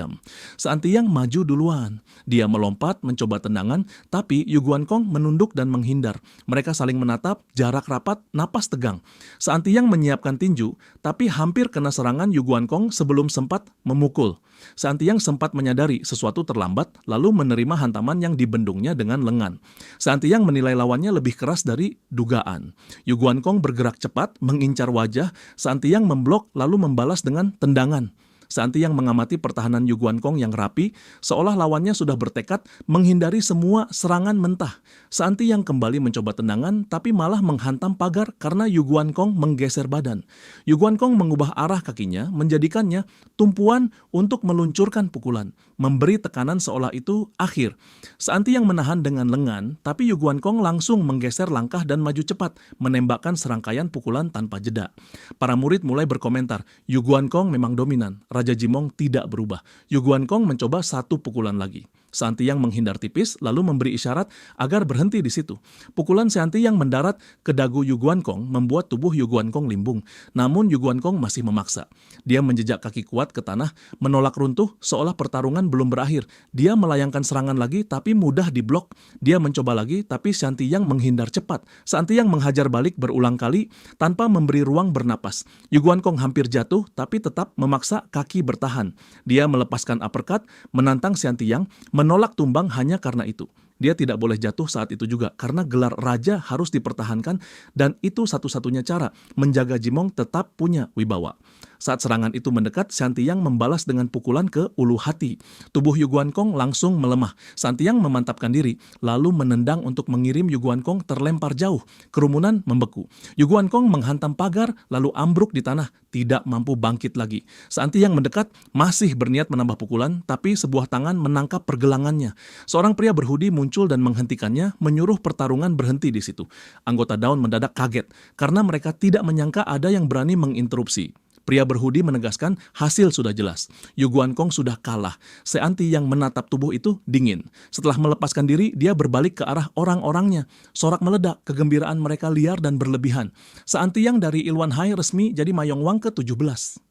Sean Tae yang maju duluan. Dia melompat, mencoba tendangan, tapi Yu Guankong menunduk dan menghindar. Mereka saling menatap, jarak rapat, napas tegang. Sean Tae yang menyiapkan tinju, tapi hampir kena serangan Yu Guankong sebelum sempat memukul. Sean Tae yang sempat menyadari sesuatu terlambat, lalu menerima hantaman yang dibendungnya dengan lengan. Sean Tae yang menilai lawannya lebih keras dari dugaan. Yu Guankong bergerak cepat, mengincar wajah. Sean Tae yang memblok lalu membalas dengan tendangan. Sean Tae yang mengamati pertahanan Yu Guankong yang rapi, seolah lawannya sudah bertekad menghindari semua serangan mentah. Sean Tae yang kembali mencoba tendangan, tapi malah menghantam pagar karena Yu Guankong menggeser badan. Yu Guankong mengubah arah kakinya, menjadikannya tumpuan untuk meluncurkan pukulan, memberi tekanan seolah itu akhir. Sean Tae yang menahan dengan lengan, tapi Yu Guankong langsung menggeser langkah dan maju cepat, menembakkan serangkaian pukulan tanpa jeda. Para murid mulai berkomentar, Yu Guankong memang dominan. Raja Jimong tidak berubah. Yu Guankong mencoba satu pukulan lagi. Sean Tae yang menghindar tipis, lalu memberi isyarat agar berhenti di situ. Pukulan Sean Tae yang mendarat ke dagu Yu Guankong membuat tubuh Yu Guankong limbung. Namun Yu Guankong masih memaksa. Dia menjejak kaki kuat ke tanah, menolak runtuh seolah pertarungan belum berakhir. Dia melayangkan serangan lagi, tapi mudah diblok. Dia mencoba lagi, tapi Sean Tae yang menghindar cepat. Sean Tae yang menghajar balik berulang kali tanpa memberi ruang bernapas. Yu Guankong hampir jatuh, tapi tetap memaksa kaki bertahan. Dia melepaskan uppercut, menantang Sean Tae yang menolak tumbang hanya karena itu. Dia tidak boleh jatuh saat itu juga, karena gelar raja harus dipertahankan, dan itu satu-satunya cara menjaga Jimong tetap punya wibawa. Saat serangan itu mendekat, Sean Tae yang membalas dengan pukulan ke ulu hati. Tubuh Yu Guankong langsung melemah. Sean Tae yang memantapkan diri, lalu menendang untuk mengirim Yu Guankong terlempar jauh. Kerumunan membeku. Yu Guankong menghantam pagar, lalu ambruk di tanah, tidak mampu bangkit lagi. Sean Tae yang mendekat, masih berniat menambah pukulan, tapi sebuah tangan menangkap pergelangannya. Seorang pria berhudi muncul dan menghentikannya, menyuruh pertarungan berhenti di situ. Anggota Dawn mendadak kaget, karena mereka tidak menyangka ada yang berani menginterupsi. Pria berhudi menegaskan hasil sudah jelas. Yu Guankong sudah kalah. Sean Tae yang menatap tubuh itu dingin. Setelah melepaskan diri, dia berbalik ke arah orang-orangnya. Sorak meledak, kegembiraan mereka liar dan berlebihan. Sean Tae yang dari Ilwan High resmi jadi Mayong Wang ke-17.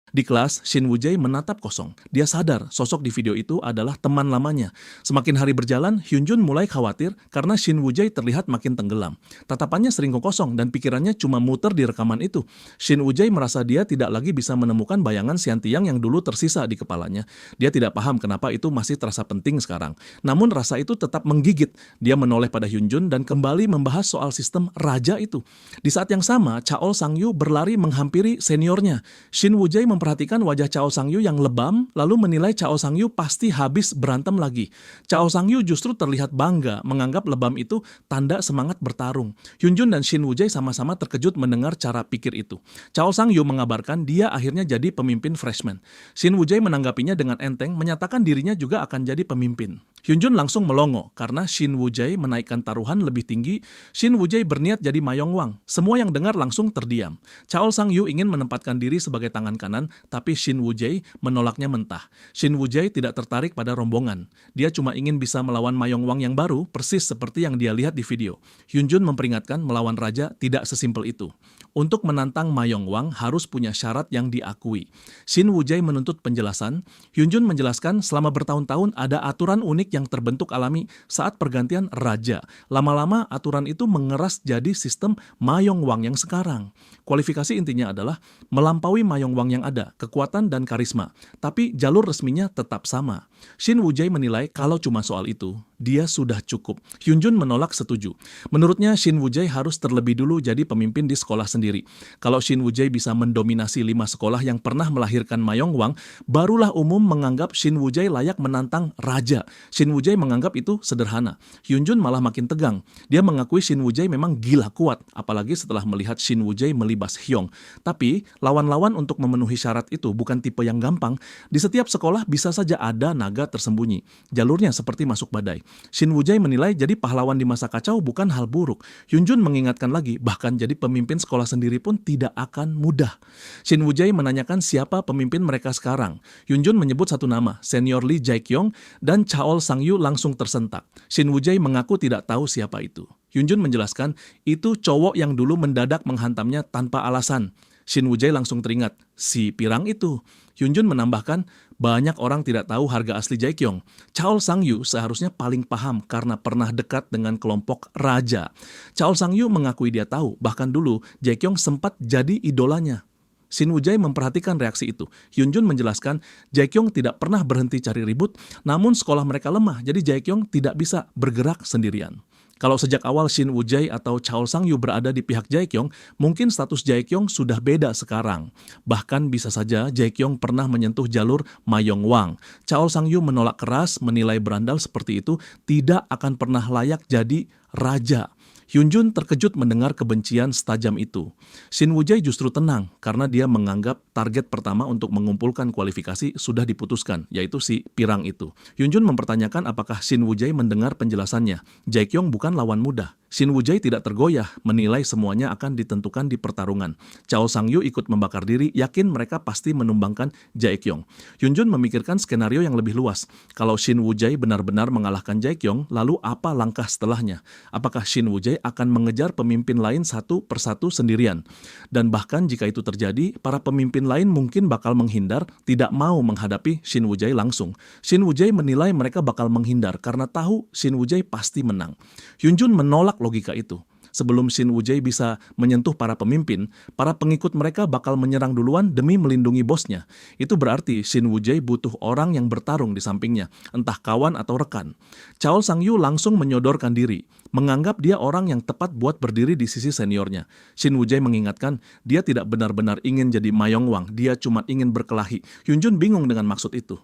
Di kelas, Shin Woo-jae menatap kosong. Dia sadar sosok di video itu adalah teman lamanya. Semakin hari berjalan, Hyunjun mulai khawatir karena Shin Woo-jae terlihat makin tenggelam. Tatapannya sering kosong dan pikirannya cuma muter di rekaman itu. Shin Woo-jae merasa dia tidak lagi bisa menemukan bayangan Sean Tae yang dulu tersisa di kepalanya. Dia tidak paham kenapa itu masih terasa penting sekarang. Namun rasa itu tetap menggigit. Dia menoleh pada Hyunjun dan kembali membahas soal sistem raja itu. Di saat yang sama, Chaol Sang-yu berlari menghampiri seniornya. Shin Woo-jae memperhatikan wajah Chao Sang-yu yang lebam, lalu menilai Chao Sang-yu pasti habis berantem lagi. Chao Sang-yu justru terlihat bangga, menganggap lebam itu tanda semangat bertarung. Hyunjun dan Shin Woo-jae sama-sama terkejut mendengar cara pikir itu. Chao Sang-yu mengabarkan dia akhirnya jadi pemimpin freshman. Shin Woo-jae menanggapinya dengan enteng, menyatakan dirinya juga akan jadi pemimpin. Hyunjun langsung melongo karena Shin Woo-jae menaikkan taruhan lebih tinggi. Shin Woo-jae berniat jadi Ma Yong-hwang. Semua yang dengar langsung terdiam. Chaol Sang-yu ingin menempatkan diri sebagai tangan kanan, tapi Shin Woo-jae menolaknya mentah. Shin Woo-jae tidak tertarik pada rombongan. Dia cuma ingin bisa melawan Ma Yong-hwang yang baru, persis seperti yang dia lihat di video. Hyunjun memperingatkan melawan raja tidak sesimpel itu. Untuk menantang Ma Yong-hwang harus punya syarat yang diakui. Shin Woo-jae menuntut penjelasan. Hyunjun menjelaskan selama bertahun-tahun ada aturan unik yang terbentuk alami saat pergantian raja. Lama-lama aturan itu mengeras jadi sistem Ma Yong-hwang yang sekarang. Kualifikasi intinya adalah melampaui Ma Yong-hwang yang ada, kekuatan dan karisma. Tapi jalur resminya tetap sama. Shin Woo-jae menilai kalau cuma soal itu, dia sudah cukup. Hyunjun menolak setuju. Menurutnya Shin Woo-jae harus terlebih dulu jadi pemimpin di sekolah sendiri. Kalau Shin Woo-jae bisa mendominasi 5 sekolah yang pernah melahirkan Ma Yong-hwang, barulah umum menganggap Shin Woo-jae layak menantang raja. Shin Woo-jae menganggap itu sederhana. Hyunjun malah makin tegang. Dia mengakui Shin Woo-jae memang gila kuat, apalagi setelah melihat Shin Woo-jae melibas Hyung. Tapi, lawan-lawan untuk memenuhi syarat itu bukan tipe yang gampang. Di setiap sekolah bisa saja ada naga tersembunyi. Jalurnya seperti masuk badai. Shin Woo-jae menilai jadi pahlawan di masa kacau bukan hal buruk. Hyunjun mengingatkan lagi, bahkan jadi pemimpin sekolah sendiri pun tidak akan mudah. Shin Woo-jae menanyakan siapa pemimpin mereka sekarang. Hyunjun menyebut satu nama, senior Lee Jae-kyung, dan Chaol Sang-yu langsung tersentak. Shin Woo-jae mengaku tidak tahu siapa itu. Hyunjun menjelaskan, itu cowok yang dulu mendadak menghantamnya tanpa alasan. Shin Woo-jae langsung teringat, si pirang itu. Hyunjun menambahkan, banyak orang tidak tahu harga asli Jae-kyung. Chaol Sang-yu seharusnya paling paham karena pernah dekat dengan kelompok raja. Chaol Sang-yu mengakui dia tahu, bahkan dulu Jae-kyung sempat jadi idolanya. Shin Woo-jae memperhatikan reaksi itu. Hyunjun menjelaskan, Jae-kyung tidak pernah berhenti cari ribut, namun sekolah mereka lemah, jadi Jae-kyung tidak bisa bergerak sendirian. Kalau sejak awal Shin Woo-jae atau Chaol Sang-yu berada di pihak Jae-kyung, mungkin status Jae-kyung sudah beda sekarang. Bahkan bisa saja Jae-kyung pernah menyentuh jalur Ma Yong-hwang. Chaol Sang-yu menolak keras, menilai berandal seperti itu tidak akan pernah layak jadi raja. Hyunjun terkejut mendengar kebencian setajam itu. Shin Woo-jae justru tenang karena dia menganggap target pertama untuk mengumpulkan kualifikasi sudah diputuskan, yaitu si pirang itu. Hyunjun mempertanyakan apakah Shin Woo-jae mendengar penjelasannya. Jae-kyung bukan lawan mudah. Shin Woo-jae tidak tergoyah, menilai semuanya akan ditentukan di pertarungan. Chaol Sang-yu ikut membakar diri, yakin mereka pasti menumbangkan Jae-kyung. Hyunjun memikirkan skenario yang lebih luas. Kalau Shin Woo-jae benar-benar mengalahkan Jae-kyung, lalu apa langkah setelahnya? Apakah Shin Woo-jae akan mengejar pemimpin lain satu persatu sendirian? Dan bahkan jika itu terjadi, para pemimpin lain mungkin bakal menghindar, tidak mau menghadapi Shin Woo-jae langsung. Shin Woo-jae menilai mereka bakal menghindar karena tahu Shin Woo-jae pasti menang. Hyunjun menolak logika itu. Sebelum Shin Woo-jae bisa menyentuh para pemimpin, para pengikut mereka bakal menyerang duluan demi melindungi bosnya. Itu berarti Shin Woo-jae butuh orang yang bertarung di sampingnya, entah kawan atau rekan. Chaol Sang-yu langsung menyodorkan diri, menganggap dia orang yang tepat buat berdiri di sisi seniornya. Shin Woo-jae mengingatkan, dia tidak benar-benar ingin jadi Ma Yong-hwang, dia cuma ingin berkelahi. Hyunjun bingung dengan maksud itu.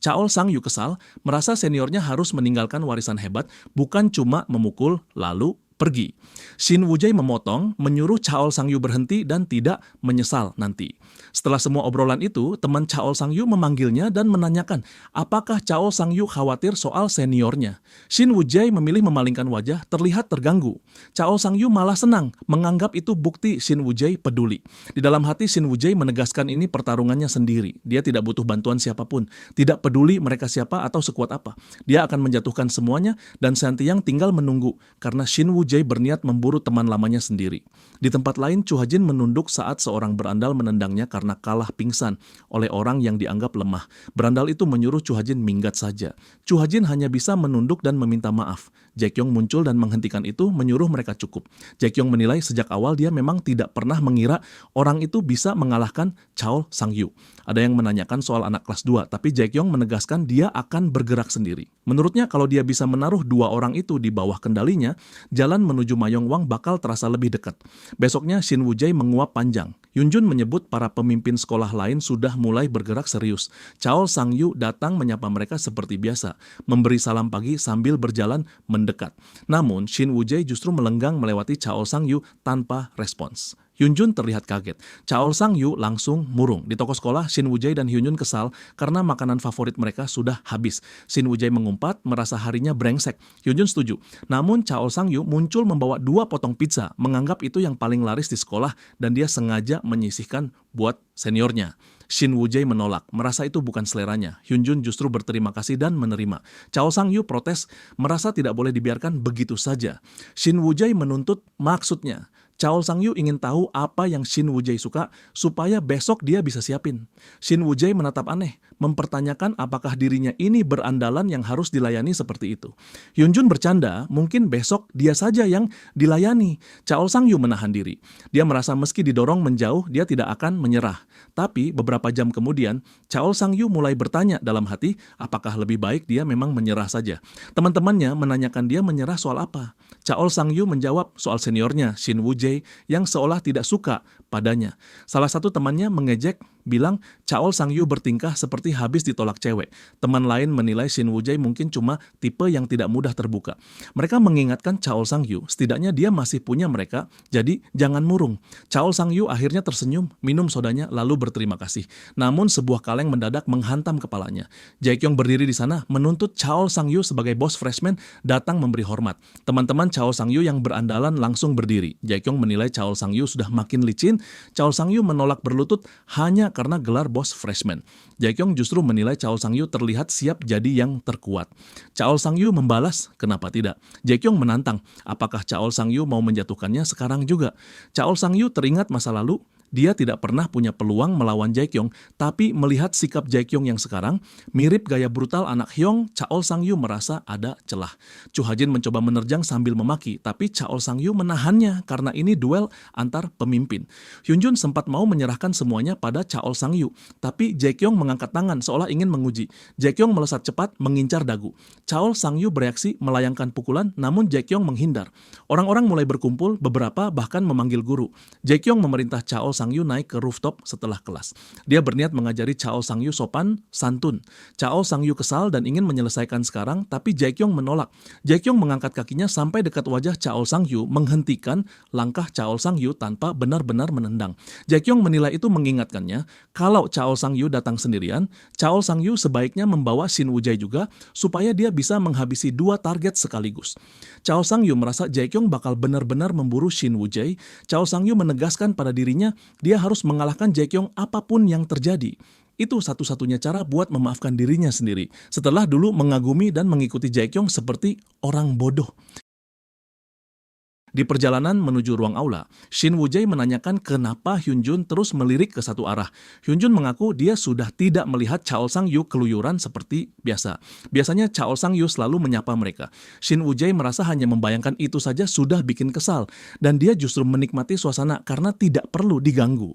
Chaol Sang-yu kesal, merasa seniornya harus meninggalkan warisan hebat, bukan cuma memukul lalu pergi. Shin Woo-jae memotong, menyuruh Chaol Sang-yu berhenti dan tidak menyesal nanti. Setelah semua obrolan itu, teman Chaol Sang-yu memanggilnya dan menanyakan apakah Chaol Sang-yu khawatir soal seniornya. Shin Woo-jae memilih memalingkan wajah, terlihat terganggu. Chaol Sang-yu malah senang, menganggap itu bukti Shin Woo-jae peduli. Di dalam hati Shin Woo-jae menegaskan ini pertarungannya sendiri. Dia tidak butuh bantuan siapapun, tidak peduli mereka siapa atau sekuat apa. Dia akan menjatuhkan semuanya dan Santiyang tinggal menunggu karena Shin Woo-jae berniat memburu teman lamanya sendiri. Di tempat lain, Chu Ha-jin menunduk saat seorang berandal menendangnya karena kalah pingsan oleh orang yang dianggap lemah. Berandal itu menyuruh Chu Ha-jin minggat saja. Chu Ha-jin hanya bisa menunduk dan meminta maaf. Jae-kyung muncul dan menghentikan itu, menyuruh mereka cukup. Jae-kyung menilai sejak awal dia memang tidak pernah mengira orang itu bisa mengalahkan Chaol Sang-yu. Ada yang menanyakan soal anak kelas 2, tapi Jae-kyung menegaskan dia akan bergerak sendiri. Menurutnya kalau dia bisa menaruh dua orang itu di bawah kendalinya, jalan menuju Ma Yong-hwang bakal terasa lebih dekat. Besoknya Shin Woo-jae menguap panjang. Hyunjun menyebut para pemimpin sekolah lain sudah mulai bergerak serius. Chaol Sang-yu datang menyapa mereka seperti biasa, memberi salam pagi sambil berjalan mendekat. Namun Shin Woo-jae justru melenggang melewati Chaol Sang-yu tanpa respons. Hyunjun terlihat kaget. Chaol Sang-yu langsung murung. Di toko sekolah, Shin Woo-jae dan Hyunjun kesal karena makanan favorit mereka sudah habis. Shin Woo-jae mengumpat, merasa harinya brengsek. Hyunjun setuju. Namun Chaol Sang-yu muncul membawa 2 potong pizza, menganggap itu yang paling laris di sekolah dan dia sengaja menyisihkan buat seniornya. Shin Woo-jae menolak, merasa itu bukan seleranya. Hyunjun justru berterima kasih dan menerima. Chaol Sang-yu protes, merasa tidak boleh dibiarkan begitu saja. Shin Woo-jae menuntut maksudnya. Chaol Sang-yu ingin tahu apa yang Shin Woo-jae suka supaya besok dia bisa siapin. Shin Woo-jae menatap aneh, mempertanyakan apakah dirinya ini berandalan yang harus dilayani seperti itu. Hyunjun bercanda, mungkin besok dia saja yang dilayani. Chaol Sang-yu menahan diri. Dia merasa meski didorong menjauh, dia tidak akan menyerah. Tapi beberapa jam kemudian, Chaol Sang-yu mulai bertanya dalam hati apakah lebih baik dia memang menyerah saja. Teman-temannya menanyakan dia menyerah soal apa. Chaol Sang-yu menjawab soal seniornya, Shin Woo-jae, yang seolah tidak suka padanya. Salah satu temannya mengejek, bilang Chaol Sang-yu bertingkah seperti habis ditolak cewek. Teman lain menilai Shin Woo-jae mungkin cuma tipe yang tidak mudah terbuka. Mereka mengingatkan Chaol Sang-yu, setidaknya dia masih punya mereka, jadi jangan murung. Chaol Sang-yu akhirnya tersenyum, minum sodanya, lalu berterima kasih. Namun sebuah kaleng mendadak menghantam kepalanya. Jae-kyung berdiri di sana menuntut Chaol Sang-yu sebagai bos freshman datang memberi hormat. Teman-teman Chaol Sang-yu yang berandalan langsung berdiri. Jae-kyung menilai Chaol Sang-yu sudah makin licin. Chaol Sang-yu menolak berlutut hanya karena gelar bos freshman. Jae-kyung justru menilai Chaol Sang-yu terlihat siap jadi yang terkuat. Chaol Sang-yu membalas, kenapa tidak? Jae-kyung menantang, apakah Chaol Sang-yu mau menjatuhkannya sekarang juga? Chaol Sang-yu teringat masa lalu. Dia tidak pernah punya peluang melawan Jae-kyung, tapi melihat sikap Jae-kyung yang sekarang, mirip gaya brutal anak Hyung, Chaol Sang-yu merasa ada celah. Chu Ha-jin mencoba menerjang sambil memaki, tapi Chaol Sang-yu menahannya karena ini duel antar pemimpin. Hyunjun sempat mau menyerahkan semuanya pada Chaol Sang-yu, tapi Jae-kyung mengangkat tangan seolah ingin menguji. Jae-kyung melesat cepat mengincar dagu. Chaol Sang-yu bereaksi melayangkan pukulan, namun Jae-kyung menghindar. Orang-orang mulai berkumpul, beberapa bahkan memanggil guru. Jae-kyung memerintah Chaol Sang-yu naik ke rooftop setelah kelas. Dia berniat mengajari Chaol Sang-yu sopan santun. Chaol Sang-yu kesal dan ingin menyelesaikan sekarang, tapi Jae-kyung menolak. Jae-kyung mengangkat kakinya sampai dekat wajah Chaol Sang-yu, menghentikan langkah Chaol Sang-yu tanpa benar-benar menendang. Jae-kyung menilai itu mengingatkannya, kalau Chaol Sang-yu datang sendirian, Chaol Sang-yu sebaiknya membawa Shin Woo-jae juga, supaya dia bisa menghabisi 2 target sekaligus. Chaol Sang-yu merasa Jae-kyung bakal benar-benar memburu Shin Woo-jae. Chaol Sang-yu menegaskan pada dirinya, dia harus mengalahkan Jae-kyung apapun yang terjadi. Itu satu-satunya cara buat memaafkan dirinya sendiri, setelah dulu mengagumi dan mengikuti Jae-kyung seperti orang bodoh. Di perjalanan menuju ruang aula, Shin Woo-jae menanyakan kenapa Hyunjun terus melirik ke satu arah. Hyunjun mengaku dia sudah tidak melihat Chaol Sang-yu keluyuran seperti biasa. Biasanya Chaol Sang-yu selalu menyapa mereka. Shin Woo-jae merasa hanya membayangkan itu saja sudah bikin kesal, dan dia justru menikmati suasana karena tidak perlu diganggu.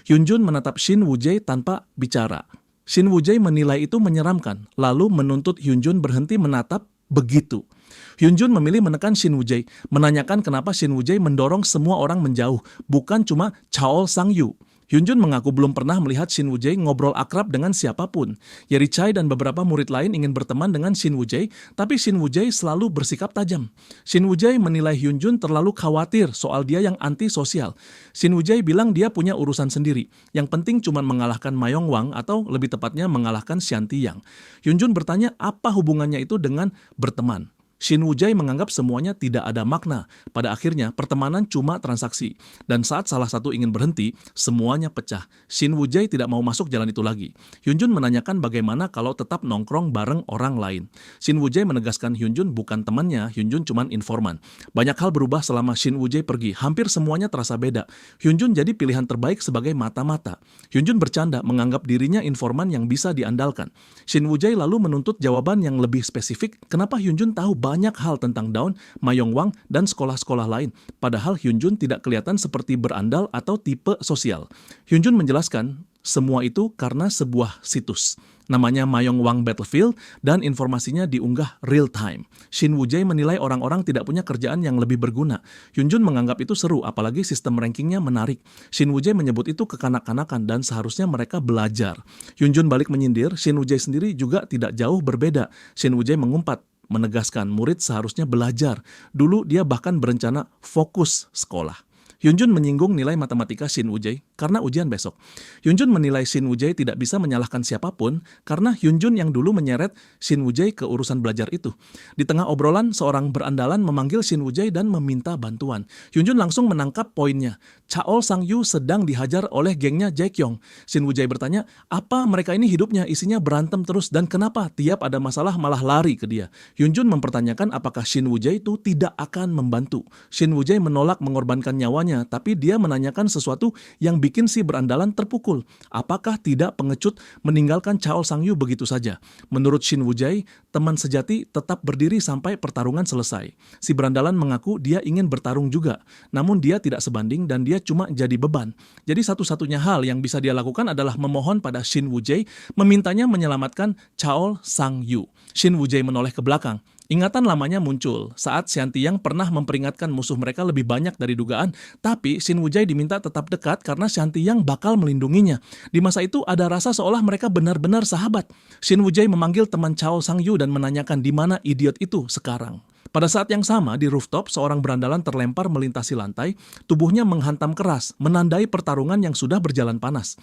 Hyunjun menatap Shin Woo-jae tanpa bicara. Shin Woo-jae menilai itu menyeramkan, lalu menuntut Hyunjun berhenti menatap begitu. Hyunjun memilih menekan Shin Woo-jae, menanyakan kenapa Shin Woo-jae mendorong semua orang menjauh, bukan cuma Chaol Sang-yu. Hyunjun mengaku belum pernah melihat Shin Woo-jae ngobrol akrab dengan siapapun. Yeri Chai dan beberapa murid lain ingin berteman dengan Shin Woo-jae, tapi Shin Woo-jae selalu bersikap tajam. Shin Woo-jae menilai Hyunjun terlalu khawatir soal dia yang antisosial. Shin Woo-jae bilang dia punya urusan sendiri. Yang penting cuma mengalahkan Ma Yong-hwang atau lebih tepatnya mengalahkan Shan Ti-yang. Hyunjun bertanya apa hubungannya itu dengan berteman. Shin Woo-jae menganggap semuanya tidak ada makna. Pada akhirnya, pertemanan cuma transaksi. Dan saat salah satu ingin berhenti, semuanya pecah. Shin Woo-jae tidak mau masuk jalan itu lagi. Hyunjun menanyakan bagaimana kalau tetap nongkrong bareng orang lain. Shin Woo-jae menegaskan Hyunjun bukan temannya, Hyunjun cuma informan. Banyak hal berubah selama Shin Woo-jae pergi. Hampir semuanya terasa beda. Hyunjun jadi pilihan terbaik sebagai mata-mata. Hyunjun bercanda menganggap dirinya informan yang bisa diandalkan. Shin Woo-jae lalu menuntut jawaban yang lebih spesifik, kenapa Hyunjun tahu banyak hal tentang Dawn, Ma Yong-hwang, dan sekolah-sekolah lain, padahal Hyunjun tidak kelihatan seperti berandal atau tipe sosial. Hyunjun menjelaskan, semua itu karena sebuah situs. Namanya Ma Yong-hwang Battlefield, dan informasinya diunggah real time. Shin Woo-jae menilai orang-orang tidak punya kerjaan yang lebih berguna. Hyunjun menganggap itu seru, apalagi sistem rankingnya menarik. Shin Woo-jae menyebut itu kekanak-kanakan dan seharusnya mereka belajar. Hyunjun balik menyindir, Shin Woo-jae sendiri juga tidak jauh berbeda. Shin Woo-jae mengumpat, menegaskan murid seharusnya belajar. Dulu dia bahkan berencana fokus sekolah. Hyunjun menyinggung nilai matematika Shin Woo-jae karena ujian besok. Hyunjun menilai Shin Woo-jae tidak bisa menyalahkan siapapun karena Hyunjun yang dulu menyeret Shin Woo-jae ke urusan belajar itu. Di tengah obrolan, seorang berandalan memanggil Shin Woo-jae dan meminta bantuan. Hyunjun langsung menangkap poinnya. Chaol Sang-yu sedang dihajar oleh gengnya Jae-kyung. Shin Woo-jae bertanya, apa mereka ini hidupnya isinya berantem terus dan kenapa tiap ada masalah malah lari ke dia. Hyunjun mempertanyakan apakah Shin Woo-jae itu tidak akan membantu. Shin Woo-jae menolak mengorbankan nyawanya, tapi dia menanyakan sesuatu yang bikin si berandalan terpukul. Apakah tidak pengecut meninggalkan Chaol Sang-yu begitu saja? Menurut Shin Woo-jae, teman sejati tetap berdiri sampai pertarungan selesai. Si berandalan mengaku dia ingin bertarung juga, namun dia tidak sebanding dan dia cuma jadi beban. Jadi satu-satunya hal yang bisa dia lakukan adalah memohon pada Shin Woo-jae, memintanya menyelamatkan Chaol Sang-yu. Shin Woo-jae menoleh ke belakang. Ingatan lamanya muncul saat Sean Tae-yang pernah memperingatkan musuh mereka lebih banyak dari dugaan, tapi Shin Woo-jae diminta tetap dekat karena Sean Tae-yang bakal melindunginya. Di masa itu ada rasa seolah mereka benar-benar sahabat. Shin Woo-jae memanggil teman Chaol Sang-yu dan menanyakan di mana idiot itu sekarang. Pada saat yang sama, di rooftop, seorang berandalan terlempar melintasi lantai, tubuhnya menghantam keras, menandai pertarungan yang sudah berjalan panas.